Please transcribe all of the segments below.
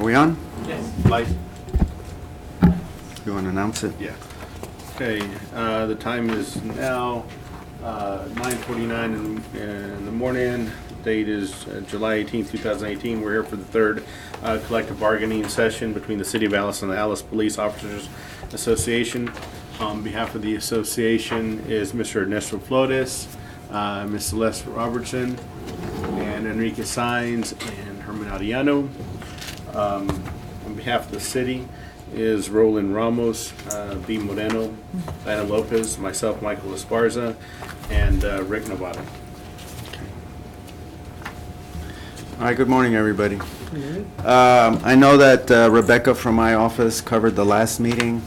Are we on? Yes. Light. You want to announce it? Yeah. Okay, the time is now 9:49 in the morning. Date is July 18th, 2018. We're here for the third collective bargaining session between the City of Alice and the Alice Police Officers Association. On behalf of the association is Mr. Ernesto Flores, Ms. Celeste Robertson, and Enrique Saenz and Herman Ariano. On behalf of the city is Roland Ramos, B. Moreno, Diana Lopez, myself, Michael Esparza, and Rick Novata. All right, good morning, everybody. I know that Rebecca from my office covered the last meeting,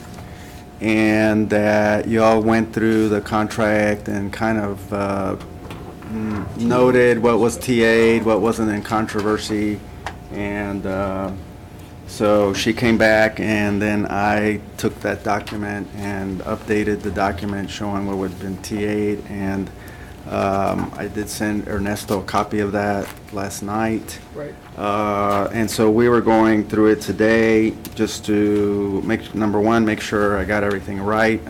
and that you all went through the contract and kind of noted what was TA'd, what wasn't in controversy, and so she came back, and then I took that document and updated the document showing what had been TA'd, and I did send Ernesto a copy of that last night. Right. And so we were going through it today just to number one, make sure I got everything right.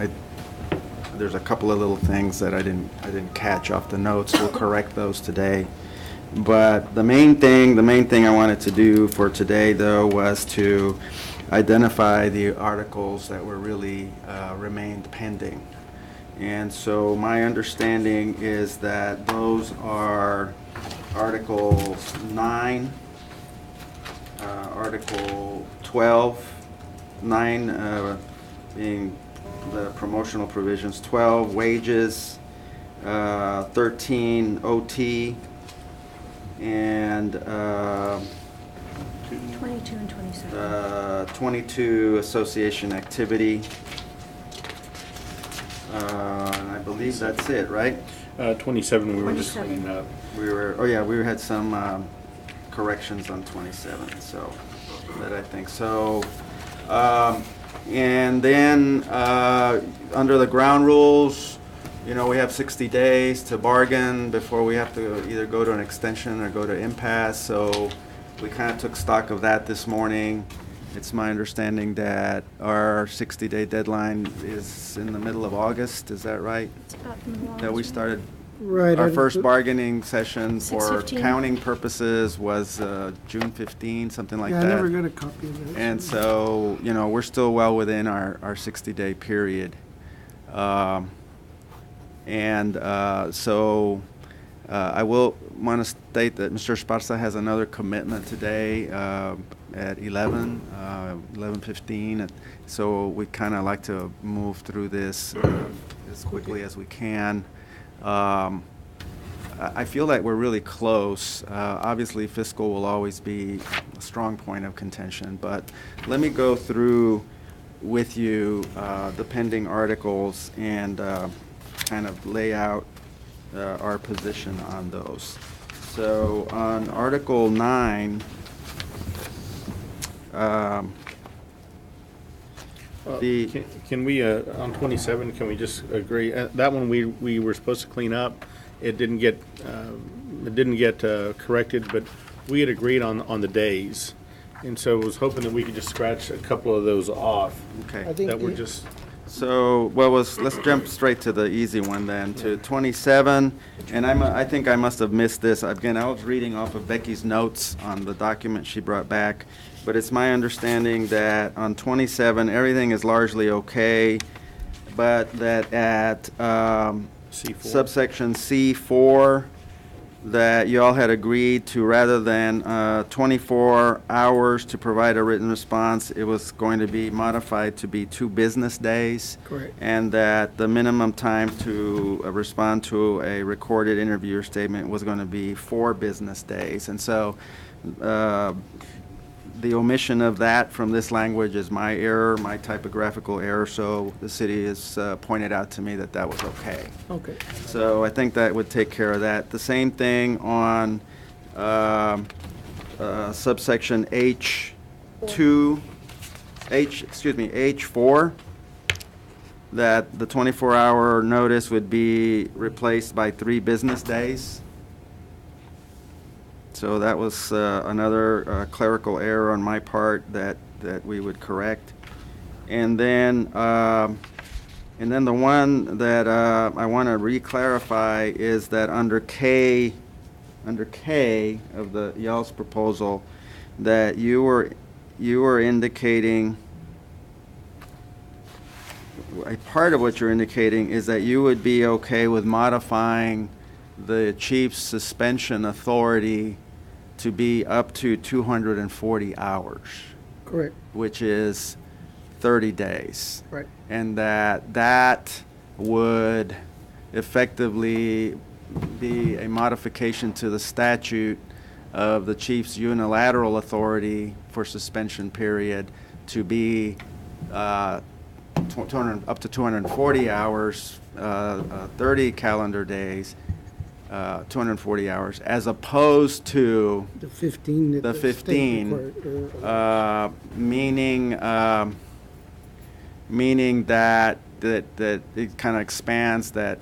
There's a couple of little things that I didn't catch off the notes. We'll correct those today. But the main thing I wanted to do for today, though, was to identify the articles that were really remained pending. And so my understanding is that those are Articles 9, Article 12, 9 being the promotional provisions, 12 wages, 13 OT, and 22 and 27. 22 association activity. And I believe that's it, right? 27, we were just 27. cleaning up. We had some corrections on 27, so that I think so. And then under the ground rules, you know, we have 60 days to bargain before we have to either go to an extension or go to impasse. So we kind of took stock of that this morning. It's my understanding that our 60-day deadline is in the middle of August. Is that right? It's about the middle of That we August. started. Right. Our first bargaining session for 6/15. counting purposes was June 15, something like Yeah, that. I never got a copy of that. And so, you know, we're still well within our 60-day period. So I will want to state that Mr. Esparza has another commitment today at 11:15. So we kind of like to move through this as quickly as we can. I feel that we're really close. Obviously, fiscal will always be a strong point of contention, but let me go through with you the pending articles and kind of lay out our position on those. So on Article 9, Can we, on 27, can we just agree? That one we were supposed to clean up. It didn't get corrected, but we had agreed on the days. And so I was hoping that we could just scratch a couple of those off. okay. I think That were the- just, So, let's jump straight to the easy one then, to 27, and I think I must have missed this. Again, I was reading off of Becky's notes on the document she brought back, but it's my understanding that on 27, everything is largely okay, but that at C4. subsection C4, that you all had agreed to, rather than 24 hours to provide a written response, it was going to be modified to be 2 business days. Correct. And that the minimum time to respond to a recorded interview or statement was going to be 4 business days. And so the omission of that from this language is my error, my typographical error, so the city has pointed out to me that that was okay. Okay. So I think that would take care of that. The same thing on subsection H4, that the 24-hour notice would be replaced by 3 business days. So that was another clerical error on my part that we would correct. And then the one that I want to re-clarify is that under K of the y'all's proposal, that you were indicating, a part of what you're indicating is that you would be okay with modifying the chief's suspension authority to be up to 240 hours, Correct, which is 30 days. right. And that would effectively be a modification to the statute of the chief's unilateral authority for suspension period to be 200, up to 240 hours, 30 calendar days, 240 hours, as opposed to The 15 that the the state 15, required, meaning that it kind of expands that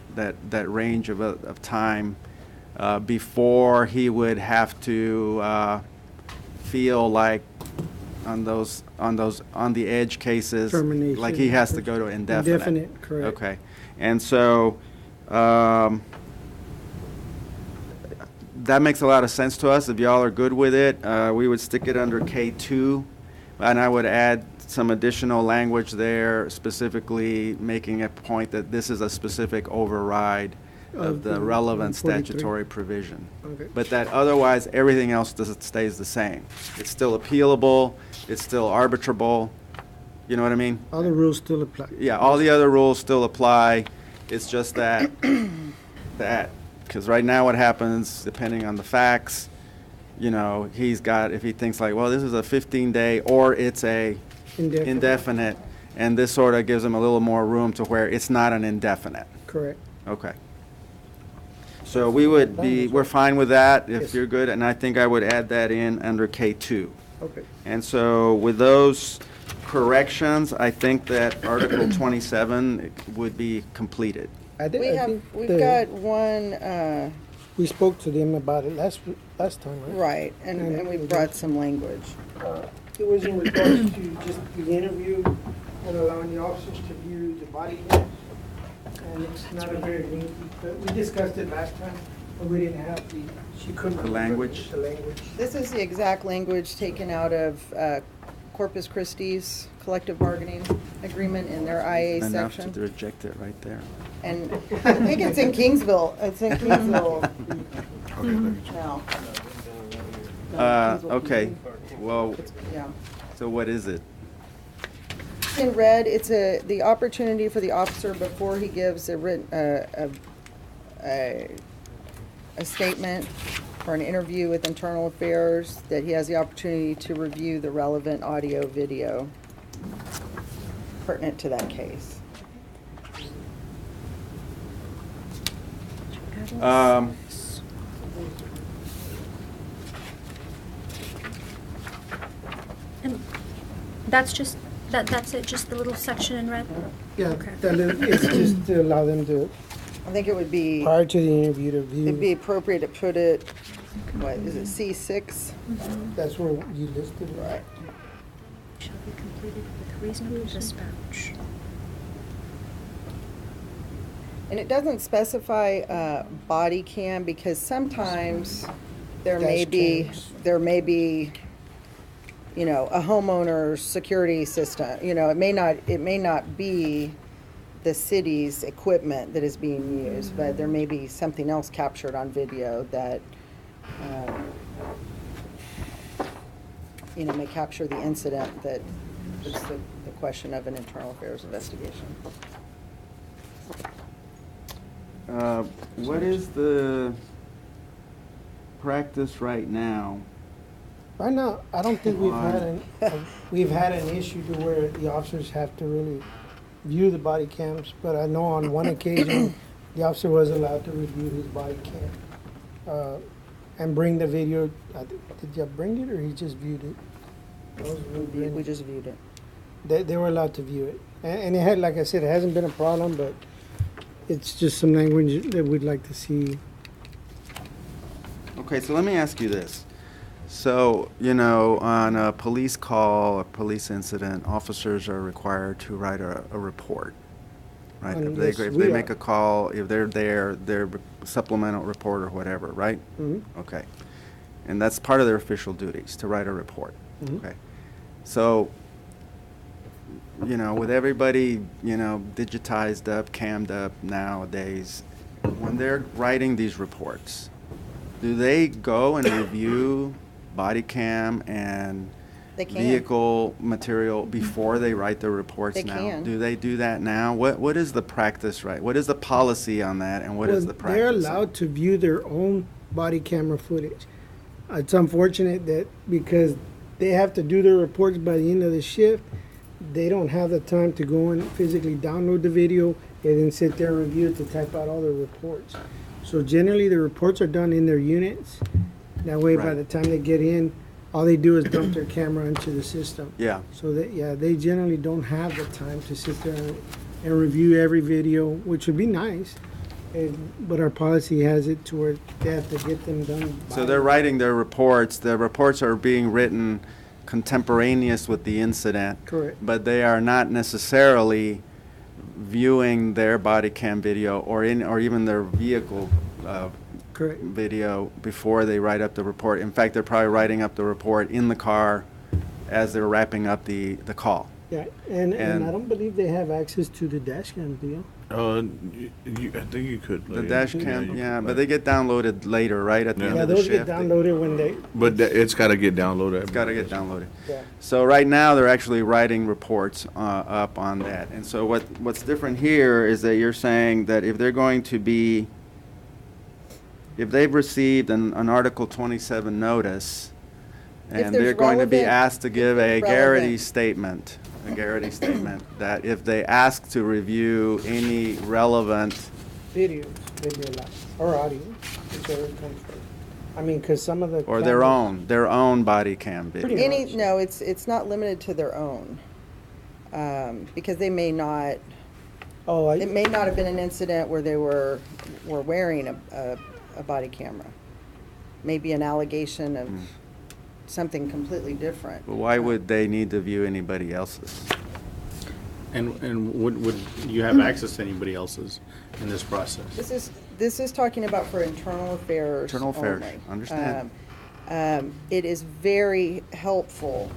range of time before he would have to feel like on the edge cases, Termination. like he has to go to indefinite. Indefinite, correct. Okay, and so that makes a lot of sense to us. If y'all are good with it, we would stick it under K2, and I would add some additional language there, specifically making a point that this is a specific override of the relevant 143. statutory provision. Okay. But that otherwise, everything else stays the same. It's still appealable, it's still arbitrable, you know what I mean? All the rules still apply. Yeah, all the other rules still apply. It's just that, because right now what happens, depending on the facts, you know, if he thinks like, well, this is a 15-day, or it's a indefinite, and this sort of gives him a little more room to where it's not an indefinite. Correct. Okay. So we're fine with that, if Yes. you're good, and I think I would add that in under K2. Okay. And so with those corrections, I think that Article 27 would be completed. We've got one, We spoke to them about it last time, right? right, and we brought some language. It was in regards to just the interview and allowing the officers to view the body cams. And it's not a very lengthy, but we discussed it last time, but we didn't have she couldn't. The language? The language. This is the exact language taken out of Corpus Christi's collective bargaining agreement in their IA Enough section. to reject it right there. And I think it's in Kingsville, now. Okay, well, Yeah. so what is it? In red, it's the opportunity for the officer before he gives a written, a statement or an interview with internal affairs, that he has the opportunity to review the relevant audio, video pertinent to that case. And that's just, that's it, just the little section in red? Yeah, Okay. it's just to allow them to, I think it would be, prior to the interview, to view. it'd be appropriate to put it, what, is it C6? That's where you listed it. Right. Shall be completed with reasonable dispatch. And it doesn't specify body cam, because sometimes there may Dash be, you know, a homeowner's security system. You know, it may not be the city's equipment that is being used, but there may be something else captured on video that, you know, may capture the incident that is the question of an internal affairs investigation. What is the practice right now? Right now, I don't think we've had an issue to where the officers have to really view the body cams, but I know on one occasion, the officer was allowed to review his body cam, and bring the video. Did you bring it, or he just viewed it? We just viewed it. They were allowed to view it, and it had, like I said, it hasn't been a problem, but it's just some language that we'd like to see. Okay, so let me ask you this. So, you know, on a police call, a police incident, officers are required to write a report, right? And If yes, they we make are. a call, if they're there, their supplemental report or whatever, right? Mhm. Okay. And that's part of their official duties, to write a report. Mhm. Okay. So, you know, with everybody, you know, digitized up, cammed up nowadays, when they're writing these reports, do they go and review body cam and They can. vehicle material before they write their reports They now? can. Do they do that now? What is the practice, right? What is the policy on that, and what is the practice? They're allowed to view their own body camera footage. It's unfortunate that because they have to do their reports by the end of the shift, they don't have the time to go and physically download the video and then sit there and review it to type out all their reports. So generally, the reports are done in their units. That way, by Right. the time they get in, all they do is dump their camera into the system. Yeah. So that, yeah, they generally don't have the time to sit there and review every video, which would be nice. But our policy has it to where they have to get them done. So they're writing their reports. The reports are being written contemporaneous with the incident. Correct. But they are not necessarily viewing their body cam video or even their vehicle Correct. video before they write up the report. In fact, they're probably writing up the report in the car as they're wrapping up the call. Yeah, and And- I don't believe they have access to the dash cam deal. I think you could. The dash cam, yeah, but they get downloaded later, right, at the Yeah. end Yeah, of the those shift? get downloaded when they, But it's got to get downloaded. It's got to get downloaded. yeah. So right now, they're actually writing reports up on that. And so what's different here is that you're saying that if they're going to be, if they've received an Article 27 notice, If and there's they're going to be relevant- asked to give a relevant- Garrity statement, that if they ask to review any relevant, Videos, they'd be allowed, or audio, whichever comes first. I mean, because some of the. or cameras- their own body cam video. Pretty Any, much. no, it's not limited to their own. Because they may not, Oh, it I, may not have been an incident where they were wearing a body camera. Maybe an allegation of something completely different. But why would they need to view anybody else's? And would you have access to anybody else's in this process? This is talking about for internal affairs Internal affairs, only. understand. It is very helpful,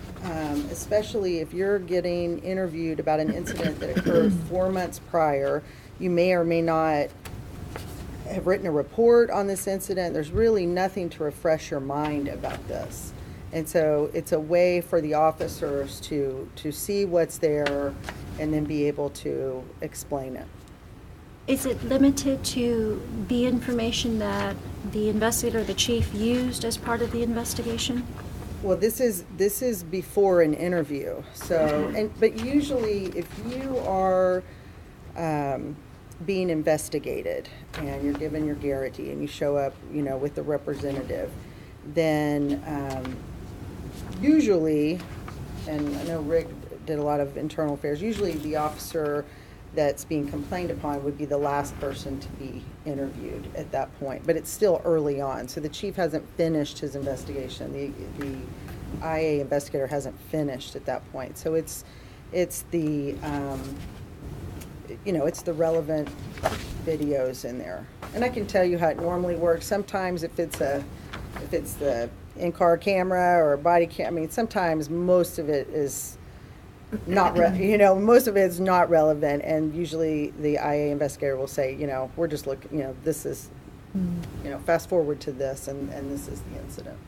especially if you're getting interviewed about an incident that occurred 4 months prior. You may or may not have written a report on this incident. There's really nothing to refresh your mind about this. And so it's a way for the officers to see what's there and then be able to explain it. Is it limited to the information that the investigator, the chief, used as part of the investigation? Well, this is before an interview. So, but usually, if you are being investigated and you're given your Garrity and you show up, with the representative, then usually, and I know Rick did a lot of internal affairs. Usually, the officer that's being complained upon would be the last person to be interviewed at that point. But it's still early on, so the chief hasn't finished his investigation. The IA investigator hasn't finished at that point. So it's the it's the relevant videos in there. And I can tell you how it normally works. Sometimes if it's the in-car camera or a body cam, I mean, sometimes most of it is not, most of it's not relevant, and usually the IA investigator will say, we're just looking, this is, fast forward to this, and this is the incident.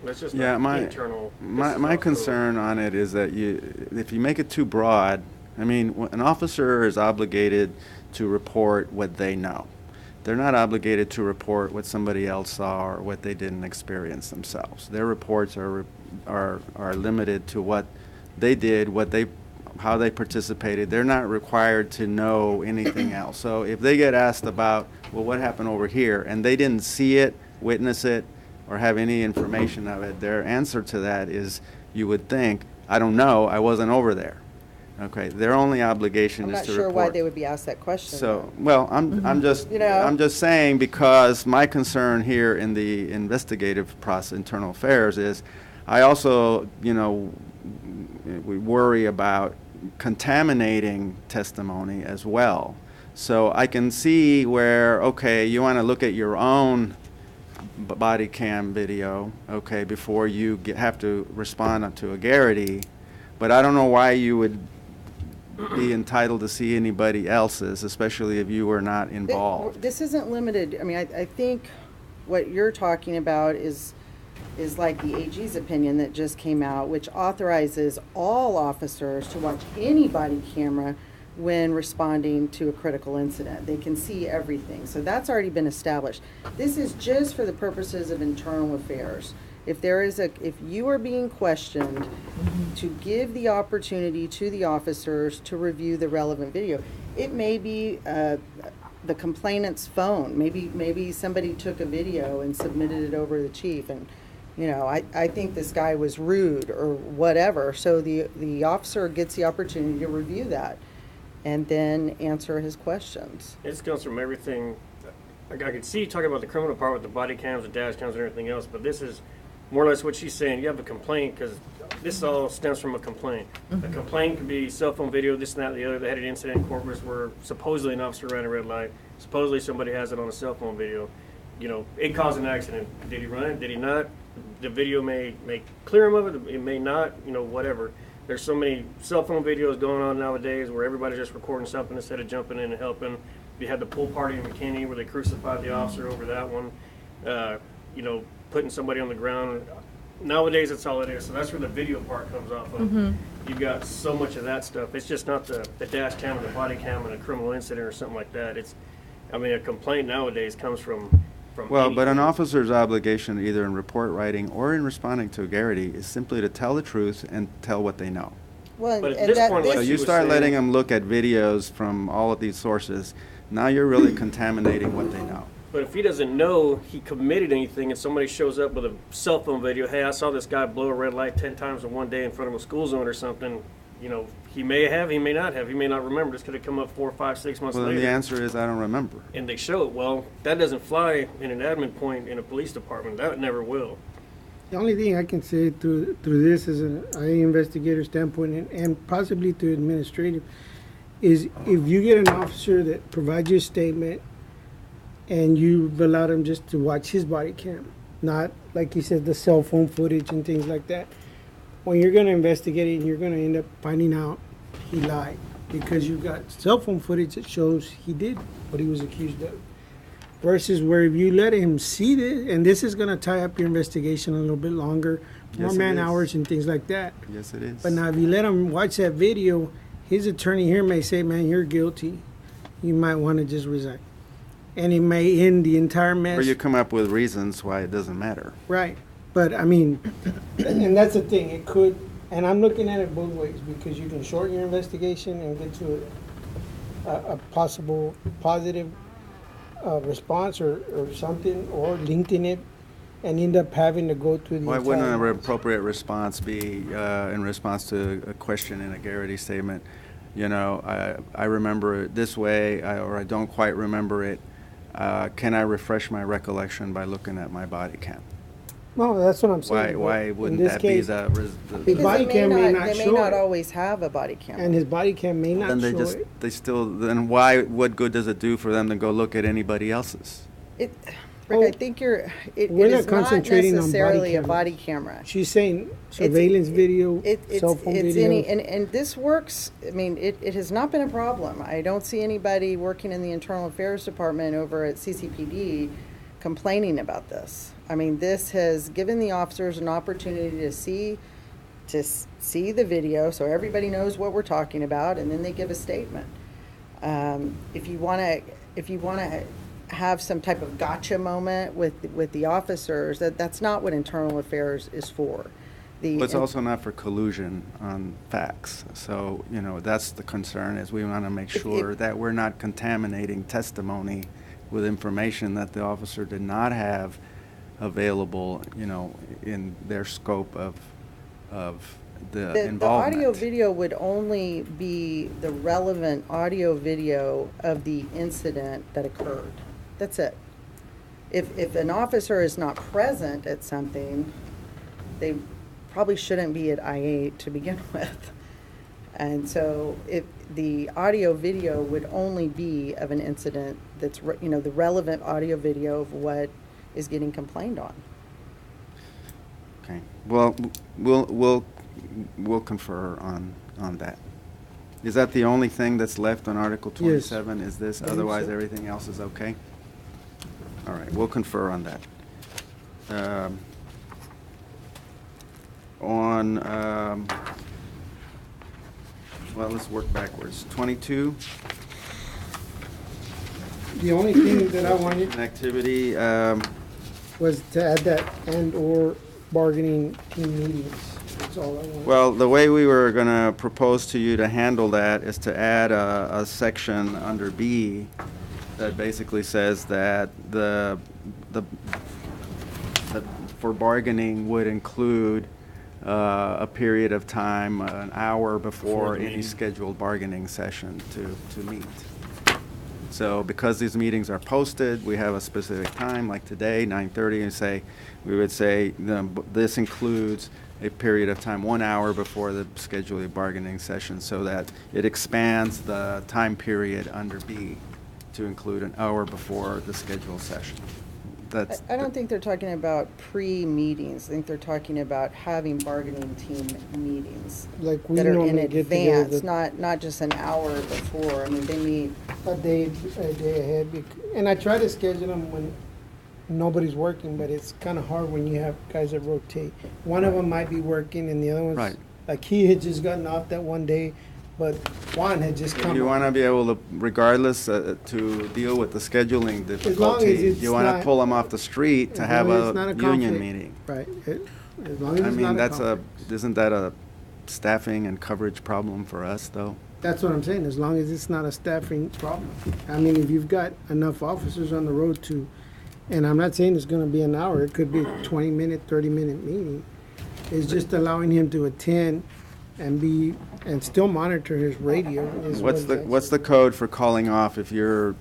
That's just Yeah, not internal. my concern on it is that if you make it too broad, I mean, an officer is obligated to report what they know. They're not obligated to report what somebody else saw or what they didn't experience themselves. Their reports are limited to what they did, how they participated. They're not required to know anything else. So if they get asked about, well, what happened over here, and they didn't see it, witness it, or have any information of it, their answer to that is, you would think, I don't know, I wasn't over there. Okay, their only obligation I'm is not to sure report. why they would be asked that question. So, well, I'm just, You know? I'm just saying, because my concern here in the investigative process, internal affairs, is I also, we worry about contaminating testimony as well. So I can see where, okay, you want to look at your own body cam video, okay, before you have to respond to a Garrity, but I don't know why you would be entitled to see anybody else's, especially if you were not involved. This isn't limited, I mean, I think what you're talking about is like the AG's opinion that just came out, which authorizes all officers to watch any body camera when responding to a critical incident. They can see everything. So that's already been established. This is just for the purposes of internal affairs. If you are being questioned, to give the opportunity to the officers to review the relevant video. It may be the complainant's phone. Maybe somebody took a video and submitted it over to the chief, and I think this guy was rude or whatever. So the officer gets the opportunity to review that and then answer his questions. It comes from everything. I could see you talking about the criminal part with the body cams, the dash cams, and everything else, but this is more or less what she's saying. You have a complaint, because this all stems from a complaint. A complaint could be cell phone video, this and that, and the other. They had an incident in Corpus where supposedly an officer ran a red light. Supposedly somebody has it on a cell phone video. It caused an accident. Did he run it? Did he not? The video may clear him of it. It may not. Whatever. There's so many cell phone videos going on nowadays where everybody's just recording something instead of jumping in and helping. You had the pool party in McKinney where they crucified the officer over that one. Putting somebody on the ground. Nowadays, it's all it is. So that's where the video part comes off of. You've got so much of that stuff. It's just not the dash cam and the body cam and a criminal incident or something like that. A complaint nowadays comes from Well, but an anything. officer's obligation, either in report writing or in responding to a Garrity, is simply to tell the truth and tell what they know. Well, But at and this that, point, this- So she you was start saying- letting them look at videos from all of these sources, now you're really contaminating what they know. But if he doesn't know he committed anything and somebody shows up with a cell phone video, hey, I saw this guy blow a red light 10 times in one day in front of a school zone or something, he may have, he may not have, he may not remember. This could have come up 4, 5, 6 months Well, then later. the answer is, I don't remember. And they show it. Well, that doesn't fly in an admin point in a police department. That never will. The only thing I can say through this as an IA investigator standpoint and possibly to administrative is if you get an officer that provides you a statement and you've allowed him just to watch his body cam, not, like you said, the cell phone footage and things like that, when you're going to investigate it, you're going to end up finding out he lied because you've got cell phone footage that shows he did what he was accused of. Versus where if you let him see this, and this is going to tie up your investigation a little bit longer, more Yes, it man is. hours and things like that. Yes, it is. But now if you let him watch that video, his attorney here may say, man, you're guilty. You might want to just resign. And it may end the entire mess. Or you come up with reasons why it doesn't matter. Right. But I mean, and that's the thing, it could, and I'm looking at it both ways because you can shorten your investigation and get to a possible positive response or something, or LinkedIn it and end up having to go through the Why wouldn't an entire- appropriate response be in response to a question in a Garrity statement? I remember it this way, or I don't quite remember it. Can I refresh my recollection by looking at my body cam? No, that's what I'm saying. Why In wouldn't this that be case, the? His because body cam may not they may show not it. always have a body camera. And his body cam may not Then they show just, it. they still, then why, what good does it do for them to go look at anybody else's? Rick, Oh, I think it we're not is not concentrating on body necessarily a cameras. body camera. She's saying surveillance video, cell phone It's video. any, and this works, I mean, it has not been a problem. I don't see anybody working in the Internal Affairs Department over at CCPD complaining about this. I mean, this has given the officers an opportunity to see the video, so everybody knows what we're talking about, and then they give a statement. If you want to have some type of gotcha moment with the officers, that's not what Internal Affairs is for. But it's also not for collusion on facts. So, that's the concern, is we want to make sure that we're not contaminating testimony with information that the officer did not have available, in their scope of the The involvement. audio video would only be the relevant audio video of the incident that occurred. That's it. If an officer is not present at something, they probably shouldn't be at I-8 to begin with. And so if the audio video would only be of an incident that's, the relevant audio video of what is getting complained on. Okay, well, we'll confer on that. Is that the only thing that's left on Article 27? Is this, believe otherwise so. everything else is okay? All right, we'll confer on that. Well, let's work backwards. 22, The only thing that I wanted an activity, was to add that and/or bargaining team meetings. That's all I wanted. well, the way we were gonna propose to you to handle that is to add a section under B that basically says that the for bargaining would include a period of time, an hour before the any meeting. scheduled bargaining session to meet. So because these meetings are posted, we have a specific time, like today, 9:30, and we would say, this includes a period of time, 1 hour before the scheduled bargaining session, so that it expands the time period under B to include an hour before the scheduled session. That's. I don't think they're talking about pre-meetings. I think they're talking about having bargaining team meetings Like we that are in normally get together advance, not just an hour before. I mean, they meet, a day ahead. And I try to schedule them when nobody's working, but it's kind of hard when you have guys that rotate. One of them might be working and the other one's, Right. like he had just gotten off that one day, but Juan had just come. You off. want to be able to, regardless, to deal with the scheduling long as difficulty, it's you want to not- pull them off the street to As have long as a it's not a union conflict. meeting. Right. As long as I it's mean, not a that's conflict. isn't that a staffing and coverage problem for us, though? That's what I'm saying, as long as it's not a staffing problem. I mean, if you've got enough officers on the road to, and I'm not saying it's gonna be an hour, it could be a 20-minute, 30-minute meeting. It's just allowing him to attend and still monitor his radio. is What's what what's the code for calling off if you're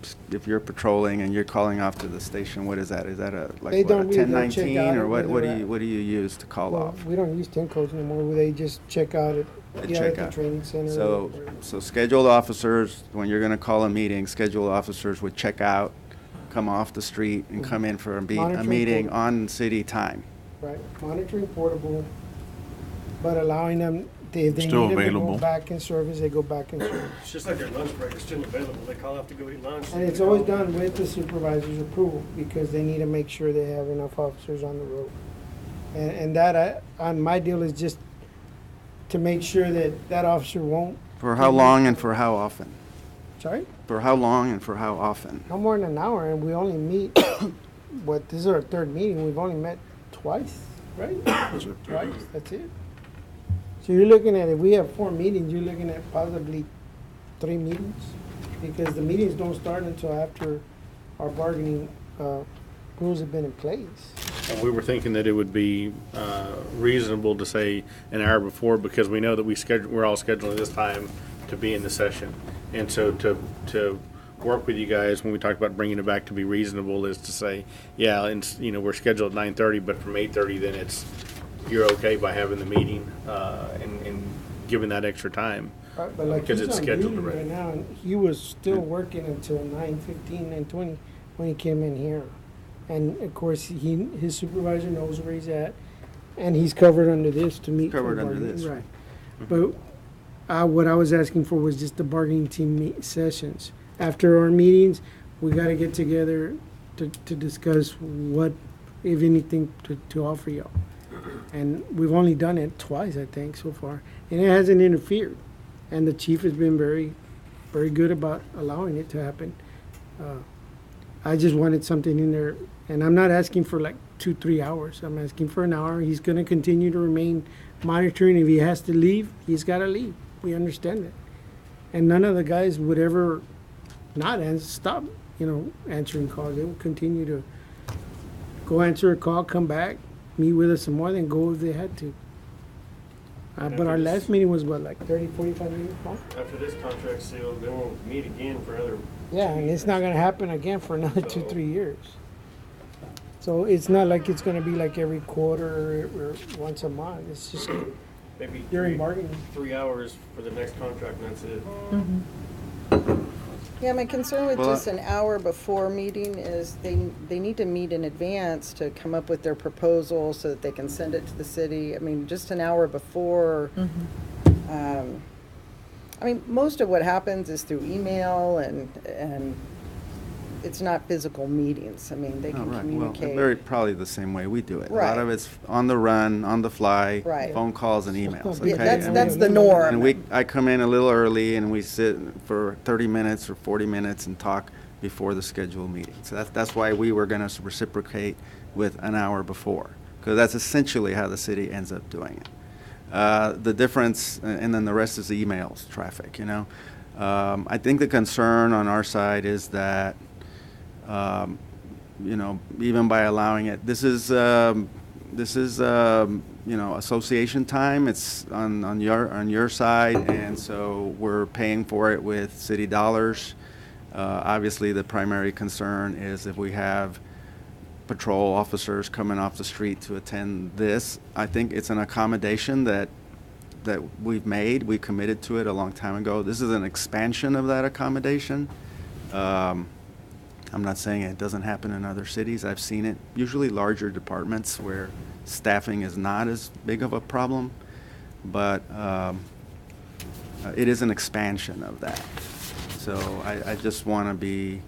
patrolling and you're calling off to the station? What is that? Is that a, They like, what, a don't really check 1019, out or where what they're at. do you use to call Well, off? we don't use 10 codes anymore, where they just check out at, They yeah, check at the out. training center. So, or- so scheduled officers, when you're gonna call a meeting, scheduled officers would check out, come off the street, and come in for a Monitoring meeting for- on city time. Right, monitoring portable, but allowing them, if they Still need them to available. go back in service, they go back in service. It's just like their lunch break, it's still available. They call off to go eat lunch. And it's always done with the supervisor's approval, because they need to make sure they have enough officers on the road. And that, on my deal is just to make sure that that officer won't, For how long and for how often? sorry, For how long and for how often? no more than an hour, and we only meet, this is our third meeting, we've only met twice, right? Twice, that's it. So you're looking at, if we have 4 meetings, you're looking at possibly 3 meetings, because the meetings don't start until after our bargaining rules have been in place. And we were thinking that it would be reasonable to say an hour before, because we know that we're all scheduling this time to be in the session. And so to work with you guys, when we talked about bringing it back to be reasonable, is to say, yeah, and, we're scheduled at 9:30, but from 8:30, then you're okay by having the meeting and giving that extra time. Right, but like Because he's it's on scheduled duty already. right now, and he was still working until 9:15, 9:20 when he came in here. And of course, his supervisor knows where he's at, and he's covered under this to meet. for Covered under bargaining, this. Right. But what I was asking for was just the bargaining team sessions. After our meetings, we gotta get together to discuss what, if anything, to offer y'all. And we've only done it twice, I think, so far, and it hasn't interfered. And the chief has been very, very good about allowing it to happen. I just wanted something in there, and I'm not asking for like 2-3 hours. I'm asking for an hour. He's gonna continue to remain monitoring. If he has to leave, he's gotta leave. We understand that. And none of the guys would ever not stop, answering calls. They would continue to go answer a call, come back, meet with us some more, then go if they had to. But our last meeting was what, like 30, 45 minutes long? After this contract's sealed, then we'll meet again for another. Yeah, and it's not gonna happen again for another 2-3 years. So it's not like it's gonna be like every quarter or once a month. It's just Maybe during bargaining. 3 hours for the next contract, and that's it. Yeah, my concern with Well, just an hour before meeting is they need to meet in advance to come up with their proposal so that they can send it to the city. I mean, just an hour before. I mean, most of what happens is through email and it's not physical meetings. I mean, they Oh, can right. communicate. Well, very probably the same way we do it. A Right. lot of it's on the run, on the fly, Right. phone calls and emails, Yeah, okay? that's the norm. And I come in a little early and we sit for 30 minutes or 40 minutes and talk before the scheduled meeting. So that's why we were gonna reciprocate with an hour before, because that's essentially how the city ends up doing it. The difference, and then the rest is emails, traffic, you know? I think the concern on our side is that, you know, even by allowing it, this is you know, association time. It's on your side, and so we're paying for it with city dollars. Obviously, the primary concern is if we have patrol officers coming off the street to attend this. I think it's an accommodation that we've made. We committed to it a long time ago. This is an expansion of that accommodation. I'm not saying it doesn't happen in other cities. I've seen it, usually larger departments where staffing is not as big of a problem, but it is an expansion of that. So I just want to be,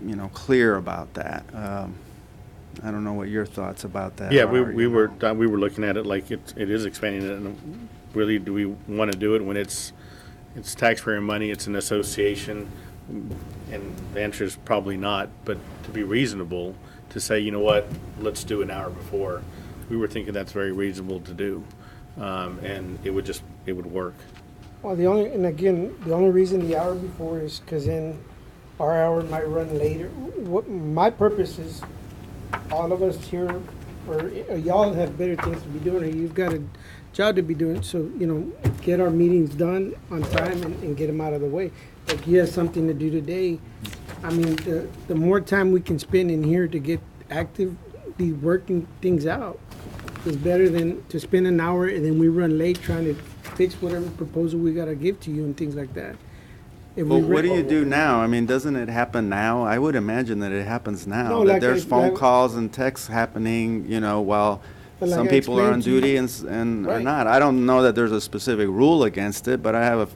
you know, clear about that. I don't know what your thoughts about that Yeah, are. we were looking at it like it is expanding it, and really, do we want to do it when it's taxpayer money, it's an association? And the answer is probably not, but to be reasonable, to say, you know what, let's do an hour before. We were thinking that's very reasonable to do, and it would work. Well, the only reason the hour before is because then our hour might run later. What my purpose is, all of us here, or y'all have better things to be doing, or you've got a job to be doing, so, you know, get our meetings done on time and get them out of the way. Like, you have something to do today. I mean, the more time we can spend in here to get actively working things out is better than to spend an hour and then we run late trying to fix whatever proposal we gotta give to you and things like that. If Well, we what do re- you do now? I mean, doesn't it happen now? I would imagine that it happens now. No, That like there's I- phone like- calls and texts happening, you know, while But like some I people are on explained to you- duty and are Right. not. I don't know that there's a specific rule against it, but I have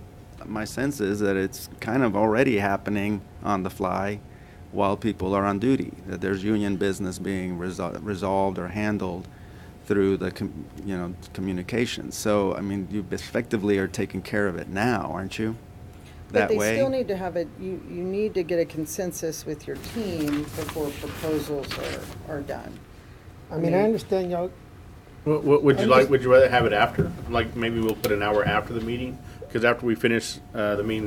my sense is that it's kind of already happening on the fly while people are on duty. That there's union business being resolved or handled through the communications. So, I mean, you effectively are taking care of it now, aren't you? But That they way? still need to have you need to get a consensus with your team before proposals are done. I mean, I understand y'all, What would you I'm like? just- Would you rather have it after? Like maybe we'll put an hour after the meeting, because after we finish the meeting,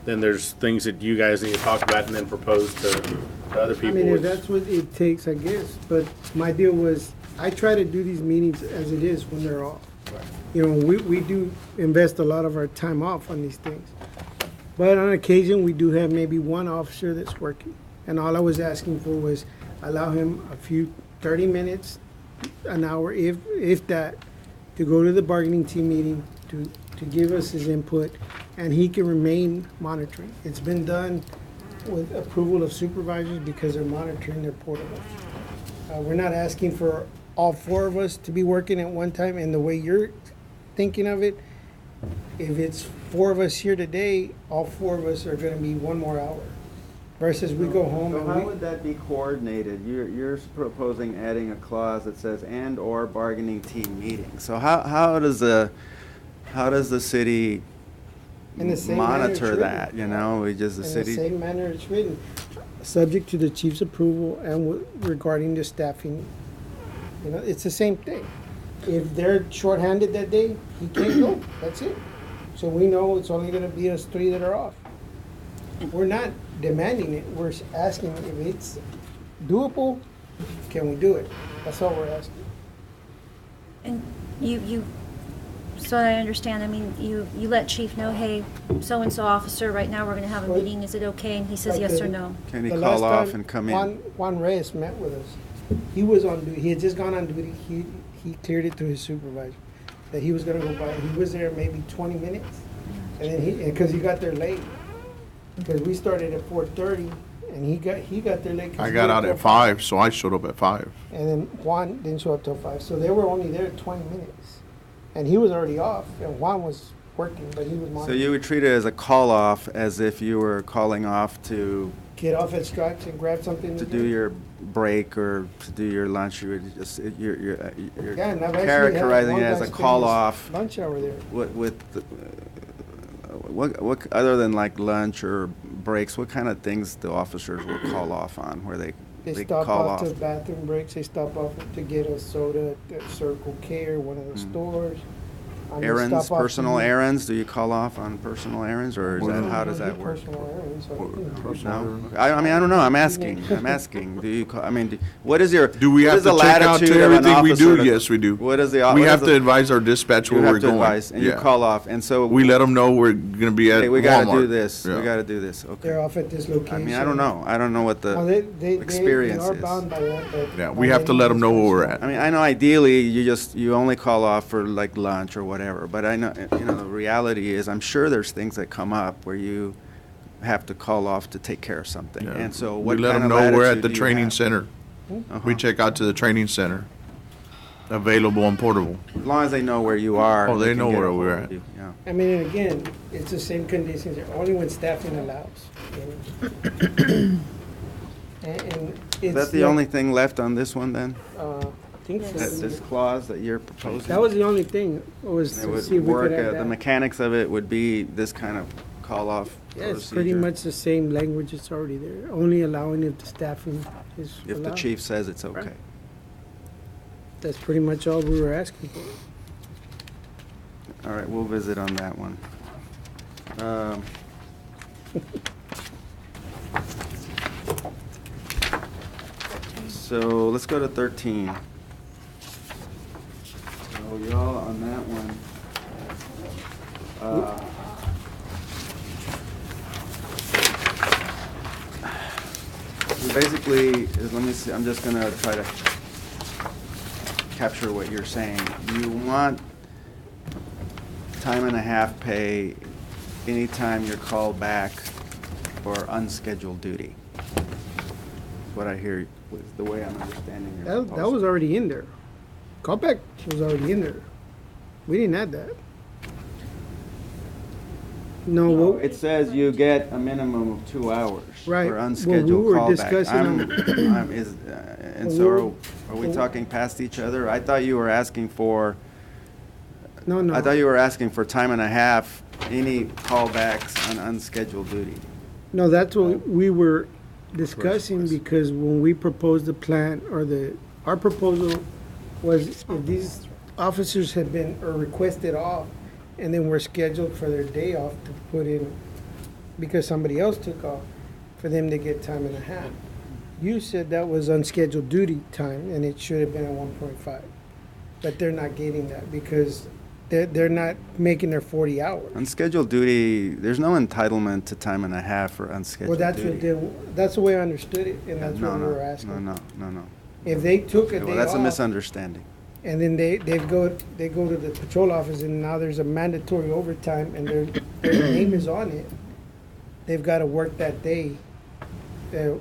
then there's things that you guys need to talk about and then propose to other I people. mean, if It's- that's what it takes, I guess. But my deal was, I try to do these meetings as it is when they're off. You know, we do invest a lot of our time off on these things. But on occasion, we do have maybe one officer that's working. And all I was asking for was allow him a few 30 minutes, an hour, if that, to go to the bargaining team meeting, to give us his input, and he can remain monitoring. It's been done with approval of supervisors because they're monitoring their portables. We're not asking for all four of us to be working at one time, and the way you're thinking of it, if it's four of us here today, all four of us are gonna be one more hour. Versus we go home So and how we, would that be coordinated? You're proposing adding a clause that says and/or bargaining team meeting. So how does the city in the same manner it's monitor written. that, you know? We just, the In the city, same manner it's written, subject to the chief's approval and regarding the staffing. You know, it's the same thing. If they're shorthanded that day, he can't go, that's it. So we know it's only gonna be us three that are off. We're not demanding it, we're asking if it's doable, can we do it? That's all we're asking. And you So I understand, I mean, you let chief know, hey, so-and-so officer, right now we're gonna have a Well, meeting, is it okay? And he says like yes or the- no. Can he The last call off time and come in? Juan Reyes met with us. He was on duty. He had just gone on duty. He cleared it to his supervisor that he was gonna go by. He was there maybe 20 minutes, and then because he got there late, because we started at 4:30, and he got there late. 'cause I he got worked out till at 5, so I showed up at 5. and then Juan didn't show up till 5, so they were only there 20 minutes, and he was already off, and Juan was working, but he was So monitoring. you would treat it as a call off, as if you were calling off to Get off at Stripes and grab something to do your break or to do your lunch. You would just you're Yeah, and I've actually had characterizing one it as guy a spend call his off. lunch hour there. What other than like lunch or breaks? What kind of things do officers will call off on? Where they They stop call off off? to bathroom breaks. They stop off to get a soda at Circle K or one of the stores. They Errands, stop off to personal do- errands. Do you call off on personal errands, or is We that don't how does do that work? Personal errands, so, No, I mean I don't know. I'm asking. I'm asking. Do you? I mean, what is your? Do we what have is to the check out latitude to of an everything we officer do? to- Yes, we do. What is the? We what have is to the- advise our dispatch You where have we're to going. advise, and you Yeah. call off, and so We let them know we're going to be at Hey, we got to do Walmart. this. Yeah. We got to do this. Okay. they're off at this location. I mean, I don't know. I don't know what No, the. they experience are is. bound by that. But Yeah, we have to let them know where we're at. I mean, I know ideally you only call off for like lunch or whatever, but I know the reality is I'm sure there's things that come up where you have to call off to take care of something, Yeah. and so We what let kind them of know we're at latitude the do you training have? center. Uh-huh. We check out to the training center. Available and portable. As long as they know where you are. Oh, they can know get where a hold we're of at. you, Yeah. I mean, and again, it's the same conditions there, only when staffing allows. You know? and Is it's that the like, only thing left on this one then? I think so. This clause that you're proposing? That was the only thing, was It to would see if we work, could add the that. mechanics of it would be this kind of call-off Yeah, it's pretty procedure. much the same language that's already there, only allowing if the staffing is If the allowed. chief says it's okay. That's pretty much all we were asking for. All right, we'll visit on that one. So let's go to 13. So y'all on that one. Basically, let me see, I'm just gonna try to capture what you're saying. You want time and a half pay anytime you're called back for unscheduled duty. What I hear, the way I'm understanding your That proposal. was already in there. Callback was already in there. We didn't add that. No, No, well, it says you get a minimum of 2 hours Right. for Well, we unscheduled were callback. discussing And Well, so are we well- talking past each other? I thought you were asking for, no. I thought you were asking for time and a half, any callbacks on unscheduled duty. No, that's what we were discussing, Where's- because when we proposed the plan, or our proposal was if these officers had been, or requested off, and then were scheduled for their day off to put in, because somebody else took off, for them to get time and a half. You said that was unscheduled duty time, and it should have been at 1.5. But they're not getting that, because they're not making their 40 hours. Unscheduled duty, there's no entitlement to time and a half for Well, unscheduled that's duty. that's the way I understood it, and that's No, what we no, were asking. No. If they took a Okay, day well, that's a off, misunderstanding. and then they go to the patrol office, and now there's a mandatory overtime, and their name is on it, they've got to work that day,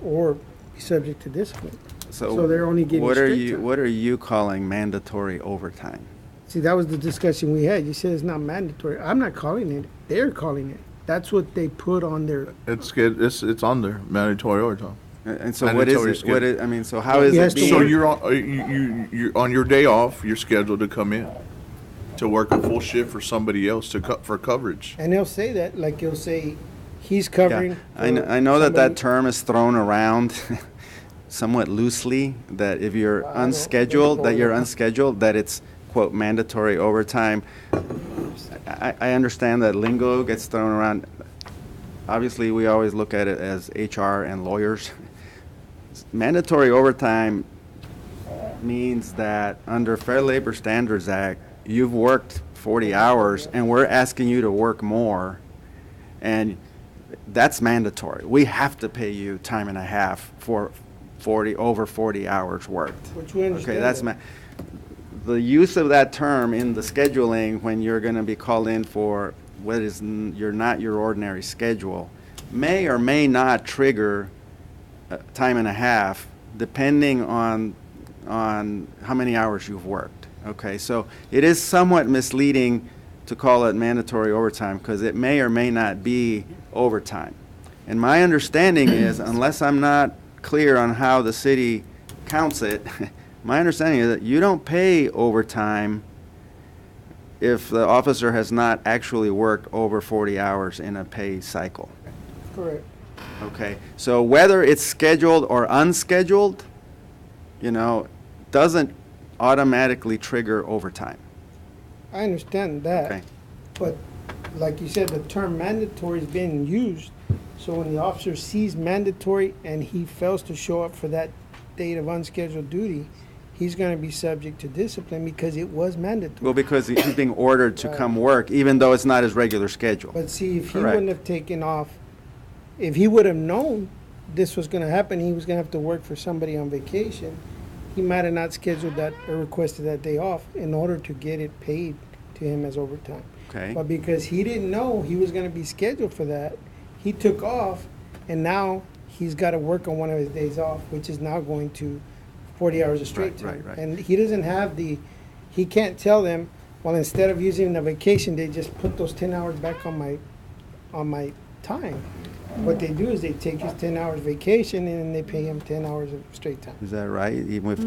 or be subject to discipline. So they're only getting straight time. What are you calling mandatory overtime? See, that was the discussion we had. You said it's not mandatory. I'm not calling it. They're calling it. That's what they put on their. It's good. It's on there. Mandatory overtime. And so what is Mandatory it? schedule. What is, I mean, so how is He it has to being? So work. you're on you're on your day off. You're scheduled to come in to work a full shift for somebody else for coverage. And they'll say that, like he'll say, he's Yeah, covering. I know that somebody- term is thrown around somewhat loosely, that if you're I don't- unscheduled, that it's, quote, mandatory overtime. I understand that lingo gets thrown around. Obviously, we always look at it as HR and lawyers. Mandatory overtime means that under Fair Labor Standards Act, you've worked 40 hours and we're asking you to work more, and that's mandatory. We have to pay you time and a half for over 40 hours worked. Which we understand. Okay, that's that. the use of that term in the scheduling when you're going to be called in for what is not your ordinary schedule may or may not trigger time and a half depending on how many hours you've worked. Okay, so it is somewhat misleading to call it mandatory overtime because it may or may not be overtime. And my understanding is, unless I'm not clear on how the city counts it, my understanding is that you don't pay overtime if the officer has not actually worked over 40 hours in a pay cycle. Correct. Okay, so whether it's scheduled or unscheduled, doesn't automatically trigger overtime. I understand that. Okay. But like you said, the term mandatory is being used. So when the officer sees mandatory and he fails to show up for that date of unscheduled duty, he's going to be subject to discipline because it was mandatory. Well, because he's being ordered to come work, even though it's not his regular schedule. But see, if he Correct. wouldn't have taken off, if he would have known this was going to happen, he was going to have to work for somebody on vacation, he might have not scheduled that or requested that day off in order to get it paid to him as overtime. Okay. But because he didn't know he was going to be scheduled for that, he took off, and now he's got to work on one of his days off, which is now going to 40 hours of straight time. Right. And he doesn't have he can't tell them, well, instead of using the vacation day, just put those 10 hours back on my time. What they do is they take his 10 hours vacation and then they pay him 10 hours of straight time. Is that right? Even if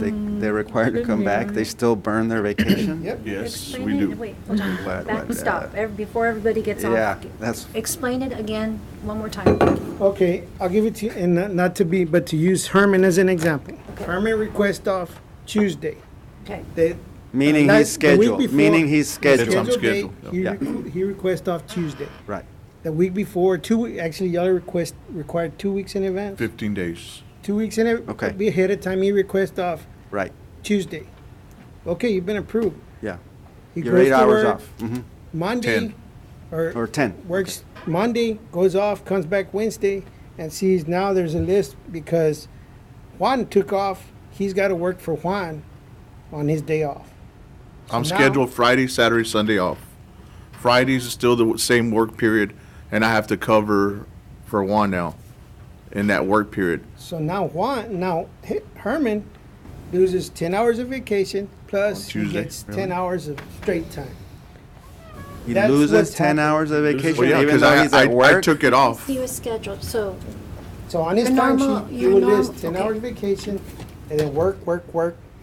they're required to come back, they still burn their vacation? Yep. Yes, Explain we it- do. Wait, hold on. What, Stop. Before everybody gets off. Yeah, that's, Explain it again one more time. Okay, I'll give it to you, and not to be, but to use Herman as an example. Herman requests off Tuesday. Okay. meaning Like he's the week scheduled, before- meaning he's It's scheduled. on Scheduled schedule, date, he requests off Tuesday. Right. The week before, actually, y'all required 2 weeks in advance. 15 days. 2 weeks in advance. Okay. Be ahead of time, he requests off Right, Tuesday. Okay, you've been approved. yeah. He You're goes 8 to hours work off. Monday, 10. Or 10. works Monday, goes off, comes back Wednesday, and sees now there's a list because Juan took off. He's got to work for Juan on his day off. I'm now- scheduled Friday, Saturday, Sunday off. Fridays is still the same work period, and I have to cover for Juan now in that work period. So now Herman loses 10 hours of vacation, plus On he Tuesday, gets really? 10 hours of straight time. He That's loses what's 10 happening. hours of vacation Well, yeah, even because though he's at I work? took it off. He was scheduled, so So on his Your time normal- sheet, he your will norm- list 10 okay. hours vacation, and then work,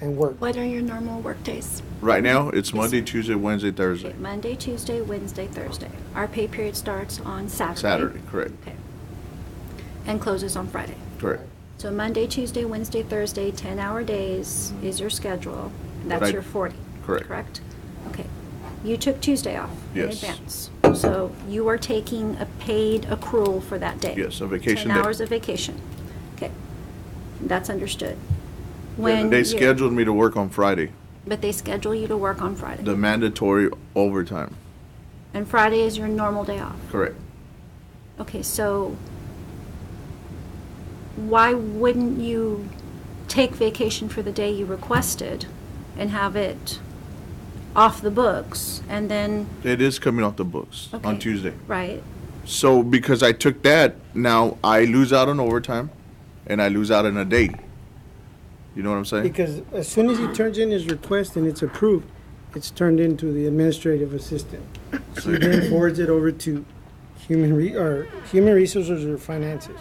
and work. what are your normal work days? Right now, it's Monday, Tuesday, Wednesday, Thursday. Monday, Tuesday, Wednesday, Thursday. Our pay period starts on Saturday. Saturday, correct, Okay. And closes on Friday. correct. So Monday, Tuesday, Wednesday, Thursday, 10-hour days is your schedule. That's Right. your 40. Correct. Correct? Okay. You took Tuesday off in Yes. advance. So you are taking a paid accrual for that day. Yes, a vacation 10 day. hours of vacation. Okay. That's understood. Yeah, When They you- scheduled me to work on Friday, But they schedule you to work on Friday. the mandatory overtime, And Friday is your normal day off. correct. Okay, so why wouldn't you take vacation for the day you requested and have it off the books and then, It is coming off the books on Okay. Tuesday. right? So because I took that, now I lose out on overtime, and I lose out on a day. You know what I'm saying? Because as soon as he turns in his request and it's approved, it's turned into the administrative assistant. She then forwards it over to human resources or finances.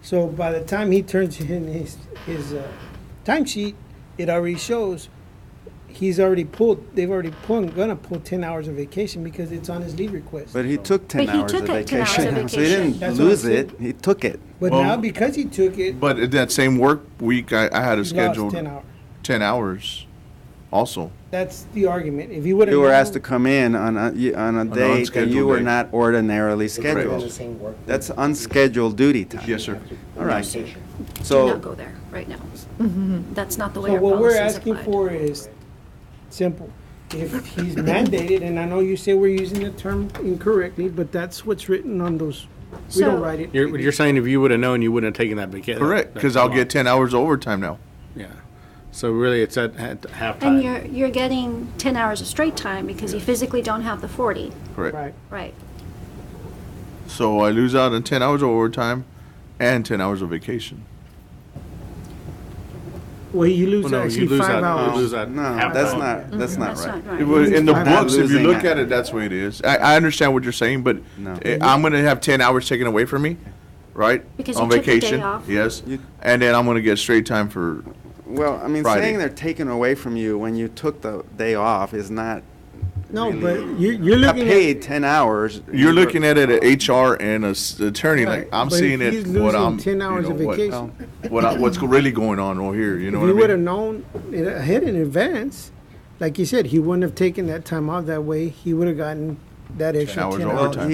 So by the time he turns in his timesheet, it already shows gonna pull 10 hours of vacation because it's on his leave request. But he took 10 But he hours took of it 10 hours of vacation. So he vacation. didn't That's what lose I'm it, saying. he took it. But Well- now because he took it, But in that same work week, I had a he lost scheduled 10 hours. 10 hours also. That's the argument. If he would have You were asked to come in on a date that unscheduled you were day. not ordinarily Correct. scheduled. That's unscheduled duty time. Yes, sir. All right. Do So, not go there right now. That's not the way So our what we're policies asking applied. for is simple. if he's mandated, and I know you say we're using the term incorrectly, but that's what's written on those. We don't So- write it. You're saying if you would have known, you wouldn't have taken that vacation? Correct, because I'll get 10 hours of overtime now. Yeah. So really, it's at halftime. And you're getting 10 hours of straight time because you physically don't have the 40, Correct. Right. right? So I lose out on 10 hours of overtime and 10 hours of vacation. Well, you lose Well, no, actually you lose 5 out. hours. You lose out. No, half that's time. not, that's not That's right. not It was- right. In the Not books, if you losing look it. at it, that's the way it is. I understand what you're saying, but No. I'm going to have 10 hours taken away from me, right? Because On you took the day vacation, off. yes. You- And then I'm going to get straight time for, Well, I mean, Friday. saying they're taken away from you when you took the day off is not No, really- but you're got looking paid at. 10 hours. you're looking at it at HR and a attorney, like, I'm But if seeing it, he's what losing I'm, 10 hours of vacation. what's really going on over here, you know If what he I would have mean? known it ahead in advance, like you said, he wouldn't have taken that time off that way. He would have gotten that extra hours 10 overtime. hours. Well,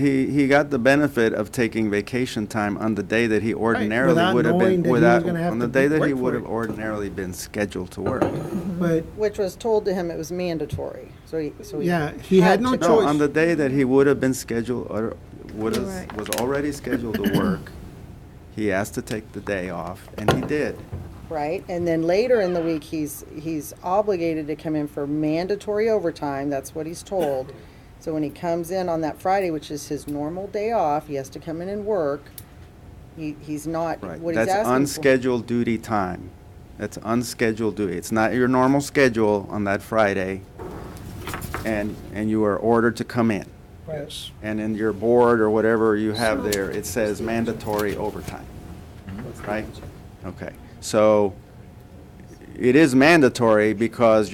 he got the benefit of taking vacation time on the day that he ordinarily without would have knowing been, that he was without, gonna have on to the day that he work for would have it. ordinarily been scheduled to work. But Which was told to him it was mandatory, so he. yeah, he had no to- No, choice. on the day that he would have been scheduled, or was Right. already scheduled to work, he asked to take the day off, and he did. Right, and then later in the week, he's obligated to come in for mandatory overtime, that's what he's told. So when he comes in on that Friday, which is his normal day off, he has to come in and work. He's not, Right. what he's That's asking for. unscheduled duty time. That's unscheduled duty. It's not your normal schedule on that Friday, and you are ordered to come in. Yes. And in your board or whatever you have there, it says mandatory overtime, right? Okay, so it is mandatory because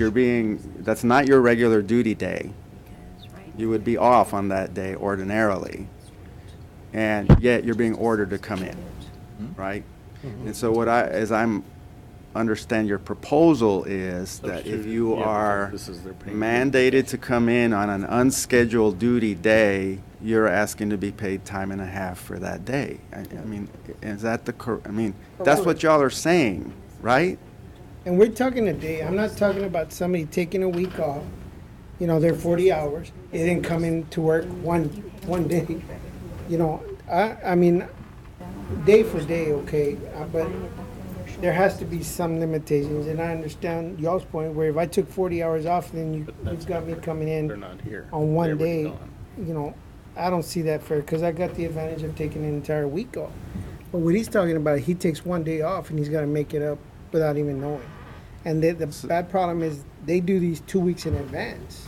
that's not your regular duty day. You would be off on that day ordinarily, and yet you're being ordered to come in, right? And so understand your proposal is that if you Yeah, are this is their payment. mandated to come in on an unscheduled duty day, you're asking to be paid time and a half for that day. I mean, is that that's what y'all are saying, right? And we're talking a day. I'm not talking about somebody taking a week off. You know, they're 40 hours. They didn't come in to work one day. You know, I mean, day for day, okay, but there has to be some limitations. And I understand y'all's point where if I took 40 hours off, then you've got me coming They're in not here. on one They're day. gone. You know, I don't see that fair because I got the advantage of taking an entire week off. But what he's talking about, he takes one day off and he's got to make it up without even knowing. And the bad problem is they do these 2 weeks in advance,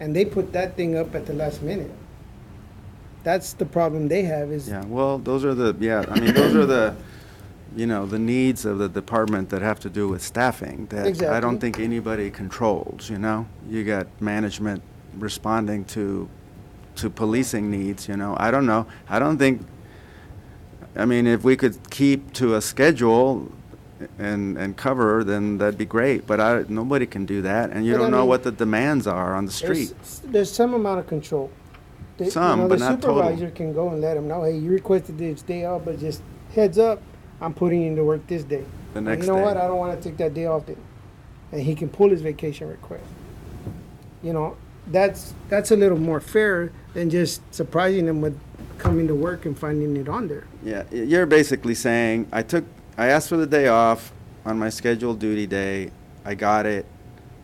and they put that thing up at the last minute. That's the problem they have is Yeah, well, those are the the needs of the department that have to do with staffing that I Exactly. don't think anybody controls, you know? You got management responding to policing needs, you know? I don't know. I don't think, I mean, if we could keep to a schedule and cover, then that'd be great, but nobody can do that, and you But I don't know mean, what the demands are on the street. there's some amount of control. Some, but not total. The supervisor can go and let him know, hey, you requested this day off, but just heads up, I'm putting you into work this day. The And next you know day. what? I don't want to take that day off then. And he can pull his vacation request. You know, that's a little more fair than just surprising him with coming to work and finding it on there. Yeah, you're basically saying, I asked for the day off on my scheduled duty day, I got it,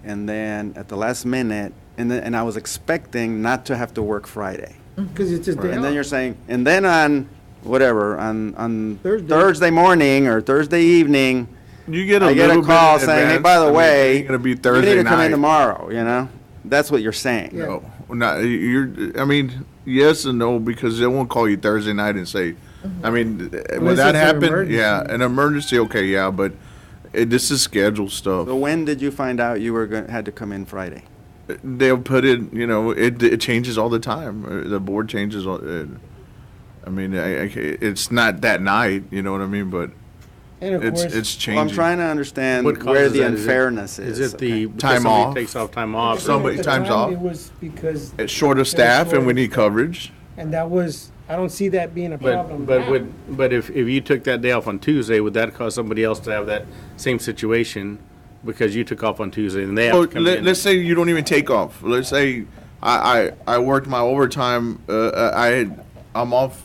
and then at the last minute, and I was expecting not to have to work Friday. Because it's his day And off. then you're saying, and then on on Thursday. Thursday morning or Thursday evening, You get a I get little a call bit in saying, hey, advance. by I the mean, way, it ain't gonna be you Thursday need to come night. in tomorrow, you know? That's what you're saying. Yeah. No, not I mean, yes and no, because they won't call you Thursday night and say, I mean, when that it's an happened, emergency. yeah, an emergency, okay, yeah, but this is scheduled stuff. So when did you find out you had to come in Friday? They'll put it, you know, it changes all the time. The board changes. I mean, it's not that night, you know what I mean? But And of it's course, changing. Well, I'm trying to understand What where causes the that? unfairness is. Is it the okay. Time because somebody off? takes off time off? Somebody at the time's time, off. It was because, It's short of staff, and we need coverage. and that was, I don't see that being a problem. But if you took that day off on Tuesday, would that cause somebody else to have that same situation because you took off on Tuesday and they have Well, to come in. let's say you don't even take off. Let's say I worked my overtime. I'm off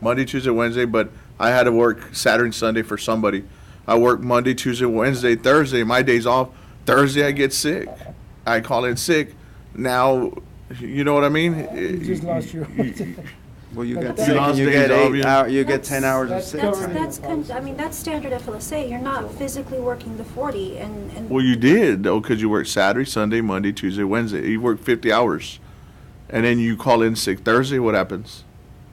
Monday, Tuesday, Wednesday, but I had to work Saturday and Sunday for somebody. I work Monday, Tuesday, Wednesday, Thursday. My day's off. Thursday I get sick. I call in sick. Now, you know what I mean? You just lost your. Well, you But get that- sick lost and you days get off, 8 yeah. hours, you get 10 hours of That's- sick that's- time. I mean, that's standard FLSA. You're not physically working the 40 and. Well, you did, though, because you worked Saturday, Sunday, Monday, Tuesday, Wednesday. You worked 50 hours. And then you call in sick Thursday, what happens?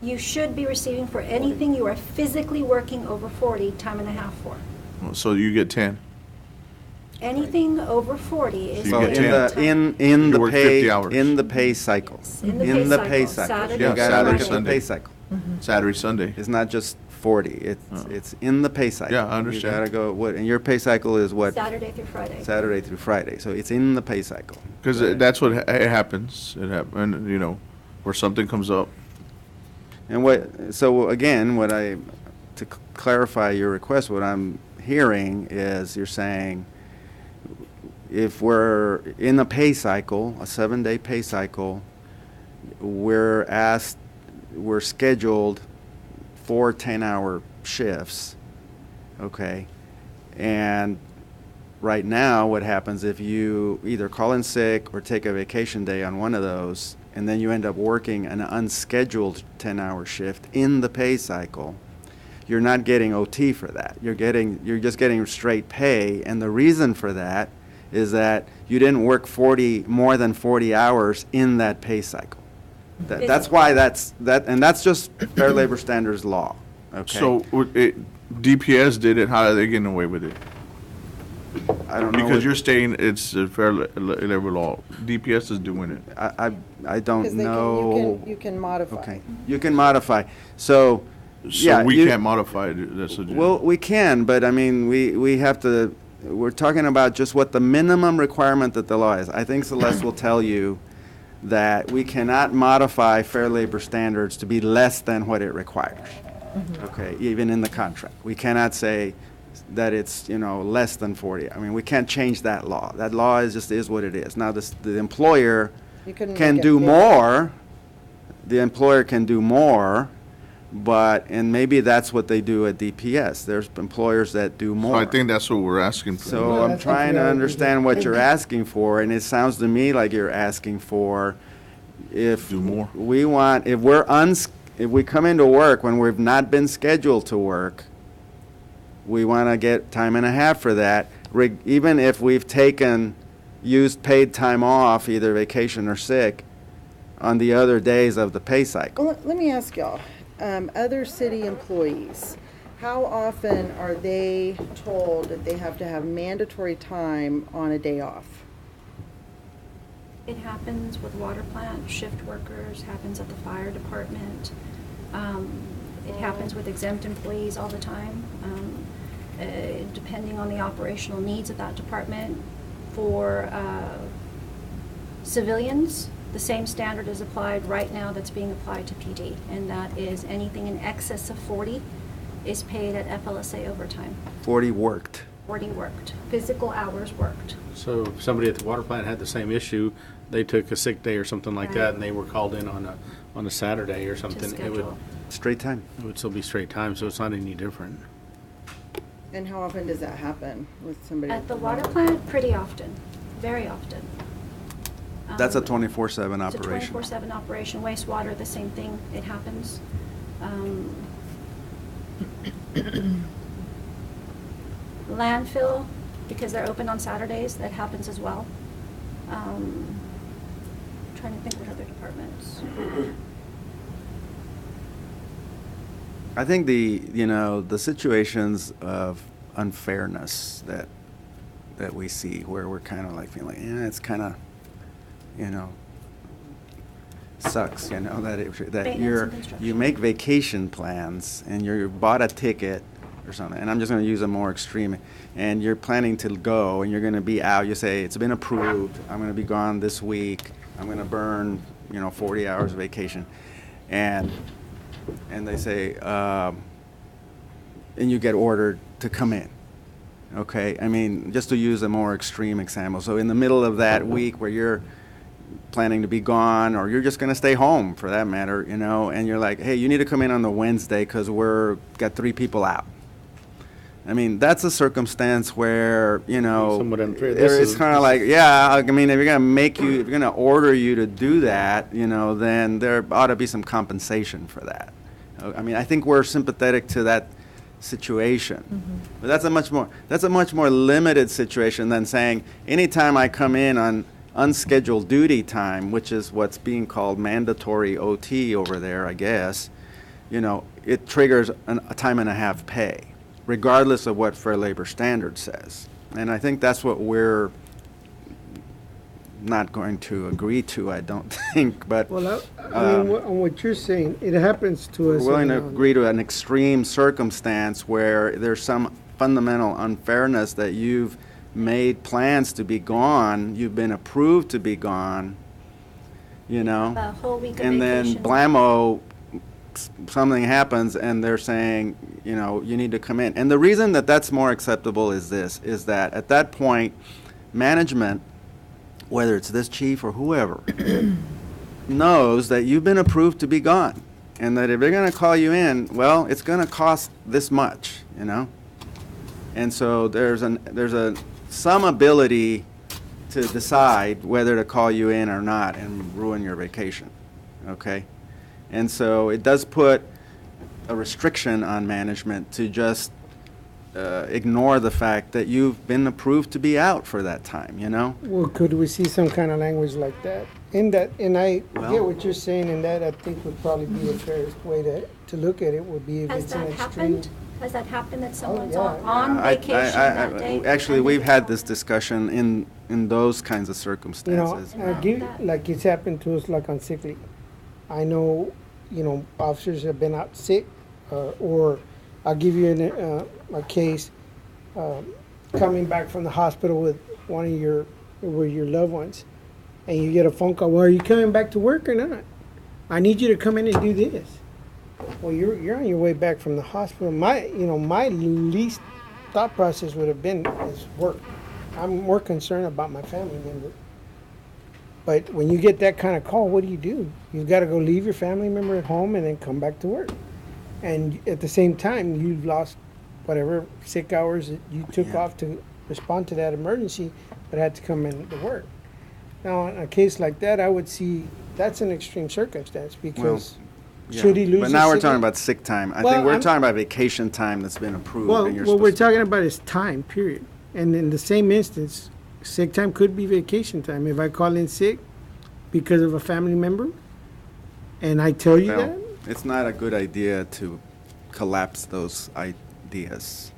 You should be receiving for anything you are physically working over 40, time and a half for. So you get 10. Anything over 40 is. So you So get paid 10. in You the work pay, 50 hours. in the pay cycle. In the In pay cycle, Saturday Yeah, You gotta Saturday, look at the Sunday. pay cycle. Saturday, Sunday. It's not just 40, it's in the pay cycle. Yeah, I understand. You gotta go, and your pay cycle is what? Saturday through Friday. Saturday through Friday, so it's in the pay cycle. Because that's what it happens. It happens, you know, where something comes up. And so again, to clarify your request, what I'm hearing is you're saying, if we're in a pay cycle, a 7-day pay cycle, we're scheduled 4 10-hour shifts, okay? And right now, what happens if you either call in sick or take a vacation day on one of those, and then you end up working an unscheduled 10-hour shift in the pay cycle, you're not getting OT for that. You're just getting straight pay, and the reason for that is that you didn't work more than 40 hours in that pay cycle. That's why and that's just Fair Labor Standards law, okay? So DPS did it. How are they getting away with it? I don't know. Because you're saying it's a fair labor law. DPS is doing it. I don't Because know. you can modify. Okay, you can modify. So, yeah. So we can't modify it. That's what Well, we can, but I mean, we have to, we're talking about just what the minimum requirement that the law is. I think Celeste will tell you that we cannot modify Fair Labor Standards to be less than what it requires. Okay, even in the contract. We cannot say that it's, less than 40. I mean, we can't change that law. That law is what it is. Now, the employer You couldn't can make it do bigger. more. The employer can do more, and maybe that's what they do at DPS. There's employers that do So more. I think that's what we're asking for. So Yeah, I'm that's trying to what we are. understand what you're asking for, and it sounds to me like you're asking for if Do more. if we come into work when we've not been scheduled to work, we want to get time and a half for that, even if we've used paid time off, either vacation or sick, on the other days of the pay cycle. Well, let me ask y'all, other city employees, how often are they told that they have to have mandatory time on a day off? It happens with water plant, shift workers, happens at the fire department. It happens with exempt employees all the time, depending on the operational needs of that department. For civilians, the same standard is applied right now that's being applied to PD, and that is anything in excess of 40 is paid at FLSA overtime. 40 worked. 40 worked, physical hours worked. So if somebody at the water plant had the same issue, they took a sick day or something like Right. that, and they were called in on a Saturday or something, schedule. Straight time. it would still be straight time, so it's not any different. And how often does that happen with somebody? At the water plant, pretty often, very often. That's a Um, 24/7 It's a operation. 24/7 operation. Wastewater, the same thing, it happens. Landfill, because they're open on Saturdays, that happens as well. Trying to think what other departments. I think the situations of unfairness that we see, where we're kind of like feeling, it's kind of, sucks, that Maintenance and you construction. make vacation plans and you bought a ticket or something, and I'm just going to use a more extreme, and you're planning to go and you're going to be out. You say it's been approved. I'm going to be gone this week. I'm going to burn 40 hours of vacation, and they say, and you get ordered to come in, okay? I mean, just to use a more extreme example. So in the middle of that week where you're planning to be gone, or you're just going to stay home for that matter, you know, and you're like, hey, you need to come in on the Wednesday because got 3 people out. I mean, that's a circumstance where, you know, Somewhat unfair. This it's is- kind of like, yeah, I mean, if you're going to order you to do that, you know, then there ought to be some compensation for that. I mean, I think we're sympathetic to that situation. But that's a much more limited situation than saying, anytime I come in on unscheduled duty time, which is what's being called mandatory OT over there, I guess, you know, it triggers a time and a half pay, regardless of what Fair Labor Standard says. And I think that's what we're not going to agree to, I don't think, but Well, I mean, on what you're saying, it happens to us. we're willing to on- agree to an extreme circumstance where there's some fundamental unfairness that you've made plans to be gone, you've been approved to be gone, you know? A whole week of And then vacation. blammo, something happens and they're saying, you know, you need to come in. And the reason that that's more acceptable is this, is that at that point, management, whether it's this chief or whoever, knows that you've been approved to be gone. And that if they're going to call you in, well, it's going to cost this much, you know? And so there's some ability to decide whether to call you in or not and ruin your vacation, okay? And so it does put a restriction on management to just ignore the fact that you've been approved to be out for that time, you know? Well, could we see some kind of language like that? In that, and I Well- get what you're saying, and that I think would probably be the fairest way to look at it, would be if Has it's an that extreme. happened? Has that happened that someone's yeah. on vacation that day? Actually, and they we've had call? this discussion in those kinds of You know, circumstances. I give, like it's happened to us like on sick leave. I know, you know, officers have been out sick, or I'll give you a case, coming back from the hospital with one of your loved ones, and you get a phone call, well, are you coming back to work or not? I need you to come in and do this. Well, you're on your way back from the hospital. My least thought process would have been is work. I'm more concerned about my family member. But when you get that kind of call, what do? You've got to go leave your family member at home and then come back to work. And at the same time, you've lost whatever sick hours that you took Yeah. off to respond to that emergency, but had to come in to work. Now, in a case like that, I would see that's an extreme circumstance because Yeah. should he lose But his now we're sick talking leave? about sick time. I Well, think we're I'm- talking about vacation time that's been approved. Well, and you're what we're supposed to- talking about is time, period. And in the same instance, sick time could be vacation time. If I call in sick because of a family member, and I tell you Well, that, it's not a good idea to collapse those ideas.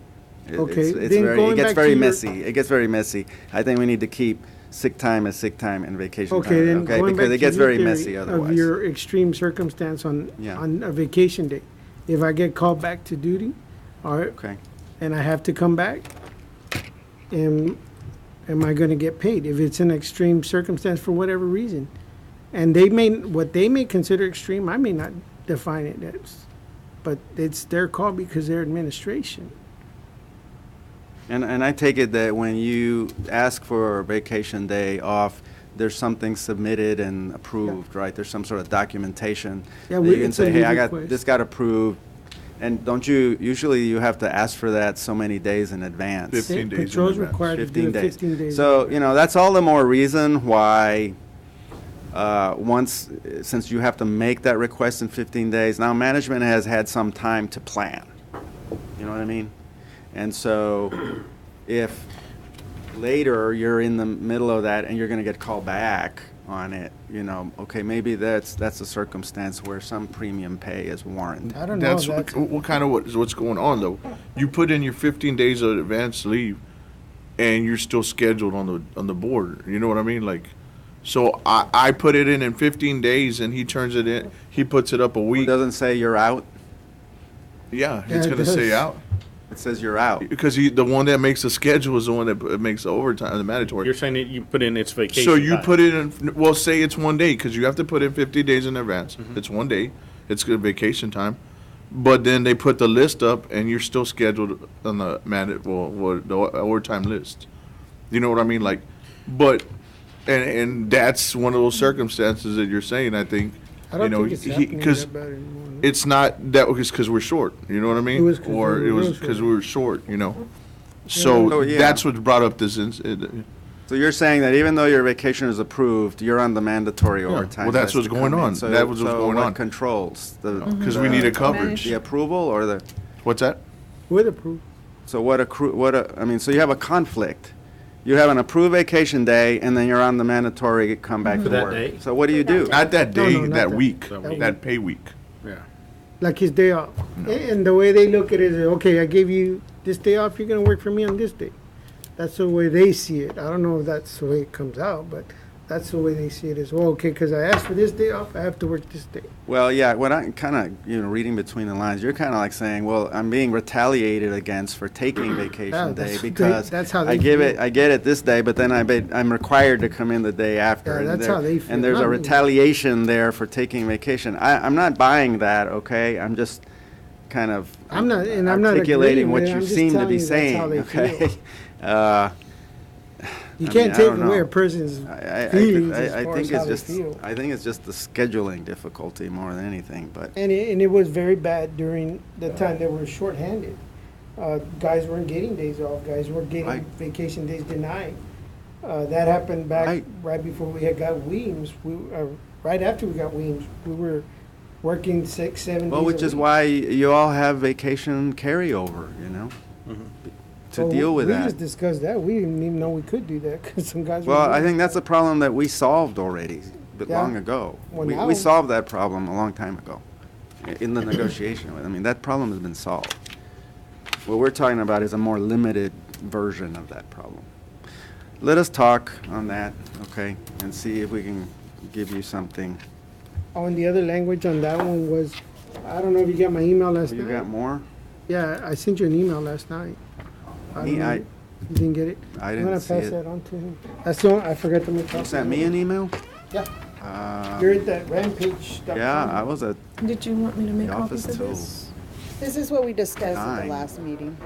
Okay, It's then very, going it gets back very to your- messy. It gets very messy. I think we need to keep sick time as sick time and vacation okay, time. then Okay, going because back it gets to your very theory messy of otherwise. your extreme circumstance on Yeah. a vacation day, if I get called back to duty, all right, Okay. and I have to come back, am I going to get paid if it's an extreme circumstance for whatever reason? And what they may consider extreme, I may not define it as, but it's their call because they're administration. And I take it that when you ask for a vacation day off, there's something submitted and approved, right? There's some sort of documentation Yeah, that you can it's a say, hey, leave request. this got approved. And usually you have to ask for that so many days in advance. 15 days in Patrol's advance. required to do 15 it days. 15 days. So, you know, that's all the more reason why, since you have to make that request in 15 days, now management has had some time to plan. You know what I mean? And so if later you're in the middle of that and you're going to get called back on it, you know, okay, maybe that's a circumstance where some premium pay is warranted. I don't know. That's That's, what's going on though. You put in your 15 days of advance leave, and you're still scheduled on the board. You know what I mean? Like, so I put it in 15 days, and he turns it in. He puts it up a It week. doesn't say you're out, Yeah, Yeah, it's it gonna say does. out it says you're out. because the one that makes the schedule is the one that makes the overtime, the mandatory. You're saying that you put in its vacation So you time. put it in. Well, say it's one day because you have to put in 50 days in advance. It's one day. It's good vacation time. but then they put the list up and you're still scheduled on the the overtime list. You know what I mean? Like, but, and that's one of those circumstances that you're saying, I think. I don't think it's happening Because that bad anymore. it's not, that was because we're short, you know what I mean? It was 'cause Or we were it was real because short. we were short, you know? Oh, So yeah. that's what brought up this, So you're saying that even though your vacation is approved, you're on the mandatory overtime? Well, that's list what's to come going in. on. So- That was what's so going what on. controls? because we needed coverage. The approval or the, What's that? With approval. so I mean, so you have a conflict. You have an approved vacation day, and then you're on the mandatory come back to For that work. day? So what do you do? Not that No, day, no, not that that- week, that week. that pay week. Yeah. Like his day off. And the way they look at it is, okay, I gave you this day off, you're gonna work for me on this day. That's the way they see it. I don't know if that's the way it comes out, but that's the way they see it as well. Okay, because I asked for this day off, I have to work this day. Well, yeah, what I'm kind of, reading between the lines, you're kind of like saying, well, I'm being retaliated against for taking vacation Yeah, day that's- because that's how I they feel. I get it this day, but then I'm required to come in the day after. Yeah, and that's there- how they feel, And there's not a me. retaliation there for taking vacation. I'm not buying that, okay? I'm just kind of I'm not- and I'm not articulating agreeing what with it. you I'm just seem to telling be you that's saying, how they okay? feel. You I can't mean, I take don't away know. a person's I feelings as I far think as how it's they just feel. I think it's just the scheduling difficulty more than anything, but. And it was very bad during the time they were shorthanded. Guys weren't getting days off, guys were getting Right. vacation days denied. That happened back Right. right before we had got Weems. Right after we got Weems, we were working 6, 7 Well, days which a is week. why you all have vacation carryover, to Well, deal with we that. just discussed that. We didn't even know we could do that because some guys were. Well, I doing think that's a problem that we solved already, but Yeah. long ago. Well, We now- solved that problem a long time ago, in the negotiation. I mean, that problem has been solved. What we're talking about is a more limited version of that problem. Let us talk on that, okay, and see if we can give you something. Oh, and the other language on that one was, I don't know if you got my email last You night. got more? Yeah, I sent you an email last night. I Me, don't know. I- You didn't get it? I I'm didn't gonna see pass it. that on to him. That's the one, I forgot to make. You sent me an email? Yeah, Uh, you're at that rampage. Yeah, I was at Did you want me to make the copies office of till, this? This is what we discussed at Nine. the last meeting.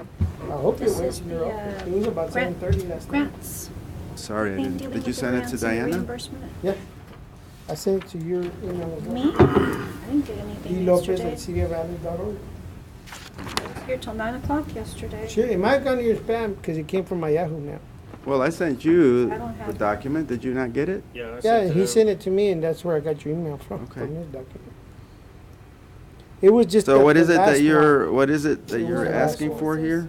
I hope This it went is to your the, office. It was about grant- 7:30 last night. Grants. sorry, I Thing didn't, dealing did you with the send it to grants and Diana? reimbursement. Yeah. I sent it to your email as well. Me? I didn't get anything DLopez yesterday. at cityofvalley.org. I was here till 9 o'clock yesterday. Sure, it might have gone to your spam because it came from my Yahoo now. Well, I sent you I don't have the it. document, did you not get it? Yeah, I Yeah, sent he them. sent it to me and that's where I got your email from, Okay. from this document. It was just. So the- what is the it last that one. you're, what is it that It was you're the last asking one. for here?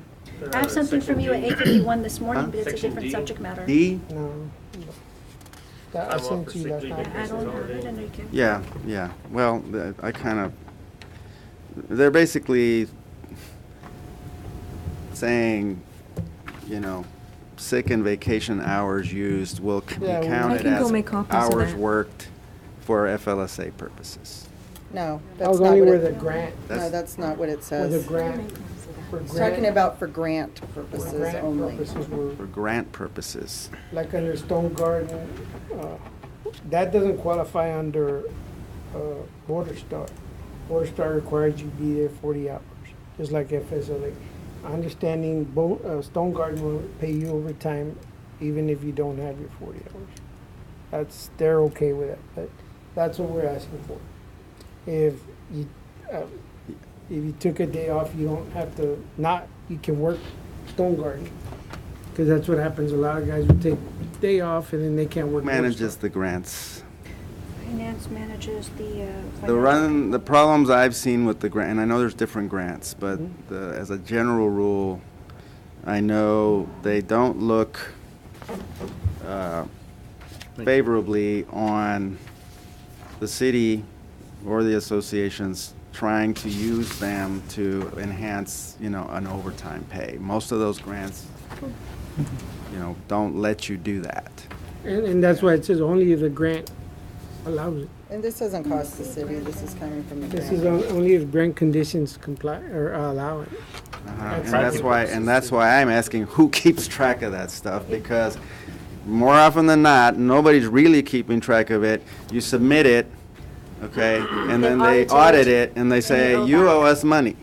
I have something from you at Section 8:51 this morning, Huh? but it's a Section different D. subject matter. D? No. That I I'm off sent for to you sick last leave night. I don't have it, and you can. Yeah, yeah, well, I kind of, they're basically saying, sick and vacation hours used will be Yeah, we- counted I can go as make copies of hours that. worked for FLSA purposes. No, That that's was not only what where the it, grant, no, that's not what it where the says. grant, for It's talking grant, about for grant for purposes grant only. purposes were, For grant purposes. like under Stone Garden, that doesn't qualify under, Border Star. Border Star requires you be there 40 hours, just like FSLA. Understanding Stone Garden will pay you overtime even if you don't have your 40 hours. They're okay with that, but that's what we're asking for. If you, if you took a day off, you don't have to, you can work Stone Garden. Cause that's what happens, a lot of guys will take day off and then they can't work. Border Manages Star. the grants. Finance manages the. The problems I've seen with the grant, and I know there's different grants, but Mm-hmm. as a general rule, I know they don't look favorably on the city or the associations trying to use them to enhance, an overtime pay. Most of those grants, don't let you do that. And that's why it says only if the grant allows it. And this doesn't cost the city, this is coming from the This is grant. only if grant conditions comply or allow it. And that's why I'm asking who keeps track of that stuff, because more often than not, nobody's really keeping track of it. You submit it, okay? And They then they audit audit it, it, and they say, owe you back." owe us money.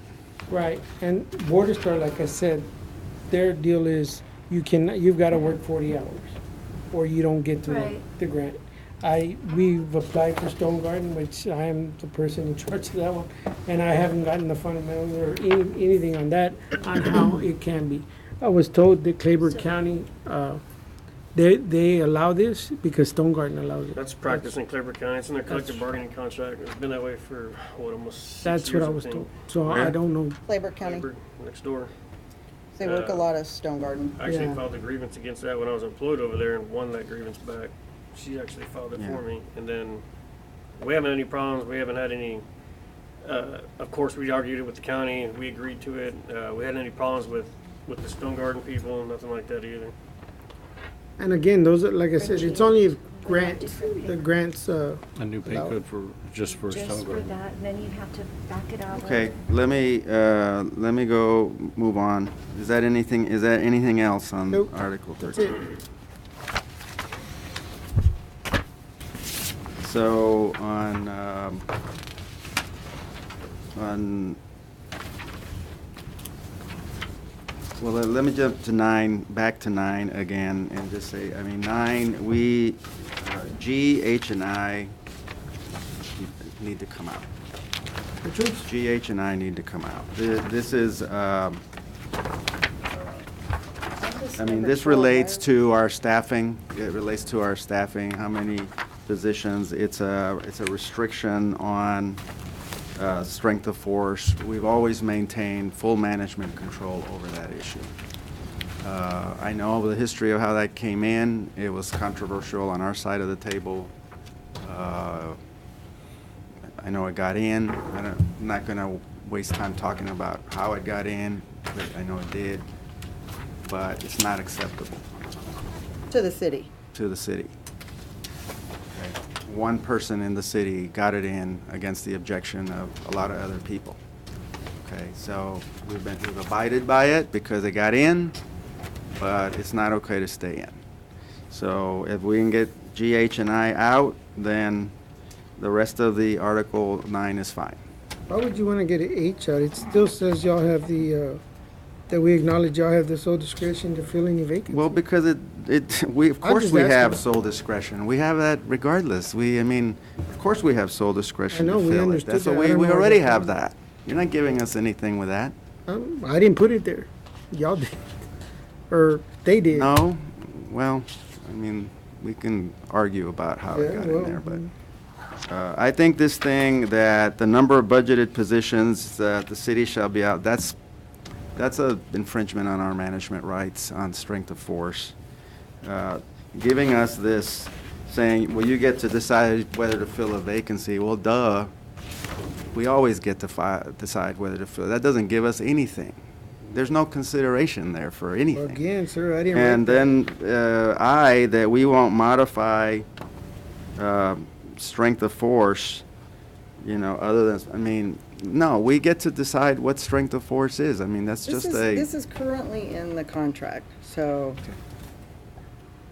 Right, and Border Star, like I said, their deal is you've got to work 40 hours, or you don't get to Right. the grant. We've applied for Stone Garden, which I am the person in charge of that one, and I haven't gotten the fundamentals or anything on that, on how it can be. I was told that Claiborne County, they allow this because Stone Garden allows it. That's practice in Claiborne County. It's in their collective bargaining contract. It's been that way for, almost 6 That's what years, I was think. told, so Where? I don't know. Claiborne County, Claiborne, next door. they work a lot of Stone Garden. I actually Yeah. filed a grievance against that when I was employed over there and won that grievance back. She actually filed it Yeah. for me, and then we haven't had any problems. We haven't had any. Of course, we argued it with the county. We agreed to it. We hadn't any problems with the Stone Garden people. Nothing like that either. And again, those are, like I said, it's only if the grants, A new pay Allow- code for, just for Just Stone for Garden. that, and then you have to back it out. Okay, let me go, move on. Is that anything else on Nope. Article that's 13? it. So well, let me jump to 9, back to 9 again, and just say, I mean, 9, G, H, and I need to come out. Which ones? G, H, and I need to come out. This is, I mean, this relates to our staffing. It relates to our staffing, how many positions. It's a restriction on strength of force. We've always maintained full management control over that issue. I know the history of how that came in. It was controversial on our side of the table. I know it got in. I'm not going to waste time talking about how it got in, but I know it did. But it's not acceptable To the city. to the city. Okay. One person in the city got it in against the objection of a lot of other people. Okay, so we've abided by it because it got in, but it's not okay to stay in. So if we can get G, H, and I out, then the rest of the Article 9 is fine. Why would you want to get an H out? It still says y'all have the, that we acknowledge y'all have the sole discretion to fill any vacancy. Well, because of I'm course just we have asking. sole discretion. We have that regardless. I mean, of course we have sole discretion I know, to we fill it. understood That's that. what I don't we know why already that's have not- that. You're not giving us anything with that. I didn't put it there. Y'all did. Or they did. No? Well, I mean, we can argue about how it Yeah, got well, in there, but I think this thing that the number of budgeted positions that the city shall be out, that's a infringement on our management rights on strength of force. Giving us this, saying, well, you get to decide whether to fill a vacancy. Well, duh. We always get to decide whether to fill. That doesn't give us anything. There's no consideration there for anything. Again, sir, I didn't write And that. then that we won't modify strength of force, other than, I mean, no, we get to decide what strength of force is. I mean, that's This just is, this is currently in the contract, so,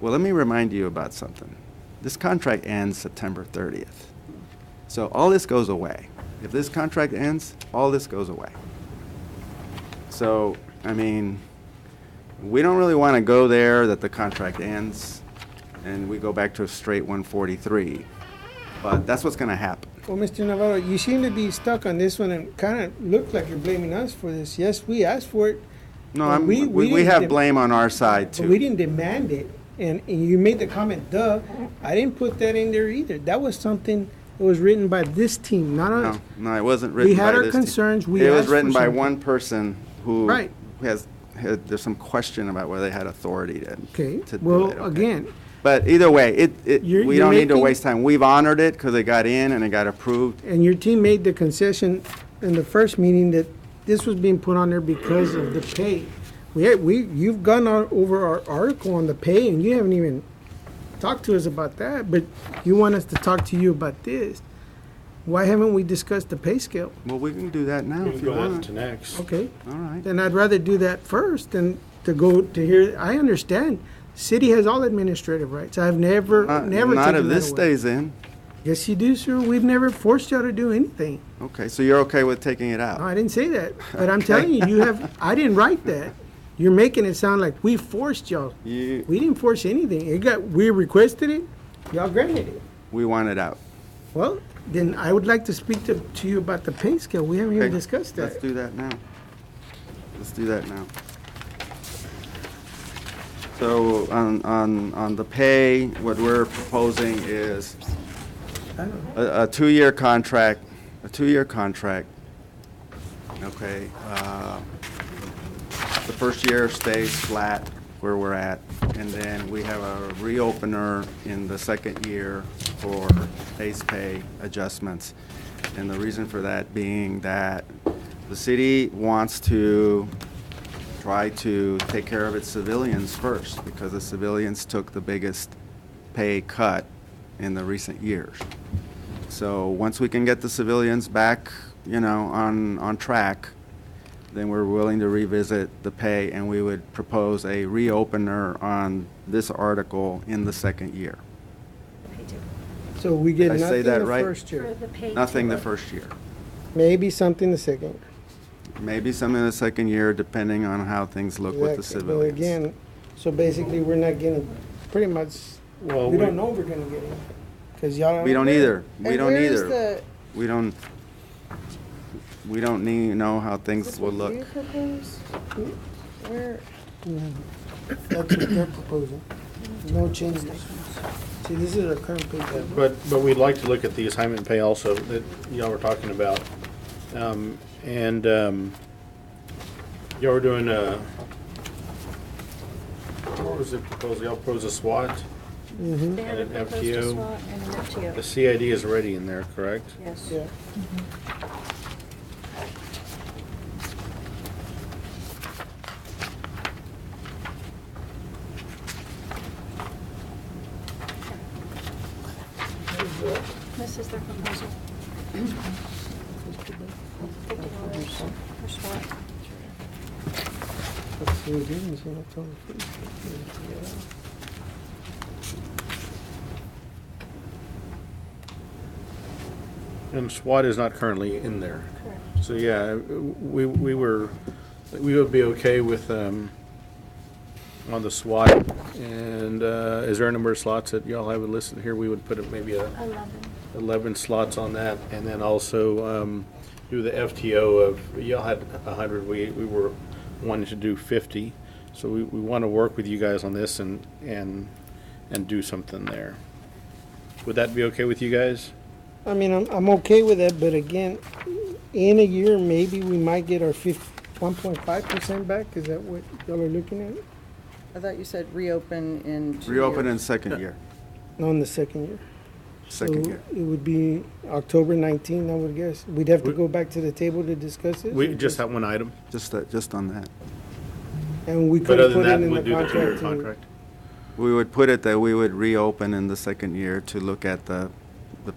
well, let me remind you about something. This contract ends September 30th. So all this goes away. If this contract ends, all this goes away. So, I mean, we don't really want to go there that the contract ends and we go back to a straight 143. But that's what's going to happen. Well, Mr. Navarro, you seem to be stuck on this one and kind of look like you're blaming us for this. Yes, we asked for it, No, Well, we we didn't have dem- blame on our side but we too. didn't demand it. And you made the comment, duh. I didn't put that in there either. That was something that was written by this team, not us. No, it wasn't written by had our this team. concerns. We It was asked for written by something. one person who Right. there's some question about whether they had authority Okay, to do well, it. Okay. again, But either way, You're- we you're don't need to making- waste time. We've honored it because it got in and it got approved. and your team made the concession in the first meeting that this was being put on there because of the pay. You've gone over our article on the pay and you haven't even talked to us about that, but you want us to talk to you about this. Why haven't we discussed the pay scale? Well, we can do that now We if can you go ahead want. to next. Okay, All right. then I'd rather do that first than to go to hear, I understand, city has all administrative rights. I've never Not taken if that this away. stays in. Yes, you do, sir. We've never forced y'all to do anything. Okay, so you're okay with taking it No, out? I didn't say that. But I'm telling you, you have, I didn't write that. You're making it sound like we forced y'all. You, We didn't force anything. We requested it, y'all granted it. we want it out. Well, then I would like to speak to you about the pay scale. We haven't even Okay, discussed Let's that. do that now. Let's do that now. So on the pay, what we're proposing is I don't know. a two-year contract, Okay, the first year stays flat where we're at, and then we have a reopener in the second year for base pay adjustments. And the reason for that being that the city wants to try to take care of its civilians first, because the civilians took the biggest pay cut in the recent years. So once we can get the civilians back, on track, then we're willing to revisit the pay, and we would propose a reopener on this article in the second year. So we get Did I say nothing that the right? first For year. the pay. Nothing the to- first year. Maybe something the second. Maybe some in the second year, depending on how things look with the Exactly. But civilians. again, so basically, we're not getting, pretty much, Well, we don't know we're gonna get it. Because y'all. We don't either. We And don't where's either. the- We don't need to know how Is things this will what you look. propose? Where, That's what they're proposing. No changes. See, this is our current pay scale. But we'd like to look at the assignment pay also that y'all were talking about. Y'all were doing, what was the proposal? Y'all proposed a SWAT? They have And an proposed a FTO. SWAT and an FTO. The CID is already in there, correct? Yes. Yeah. This is their proposal. $50 for SWAT. That's the agreement, so that's all the fees. And SWAT is not currently in there. Correct. So, yeah, we would be okay with, on the SWAT. And, is there a number of slots that y'all have listed here? We would put it maybe 11 slots on that, and then also do the FTO of, y'all had 100, we were wanting to do 50. So we want to work with you guys on this and do something there. Would that be okay with you guys? I mean, I'm okay with that, but again, in a year, maybe we might get our 1.5% back. Is that what y'all are looking at? I thought you said reopen in 2 Reopen in years. second year. No, in the second year. Second So year. it would be October 19, I would guess. We'd have to go back to the table to discuss it. We just have one item, Just on that. And we but could other have than put it that, in we'll the do the two-year contract. contract. We would put it that we would reopen in the second year to look at the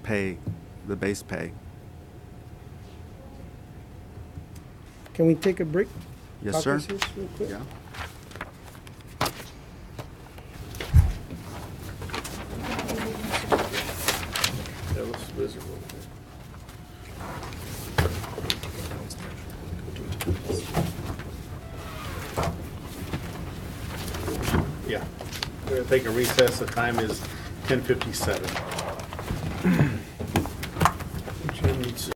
pay, the base pay. Can we take a break? Yes, sir? Caucuses, real quick? Yeah. Yeah, let's visit real quick. Yeah, we're gonna take a recess. The time is 10:57.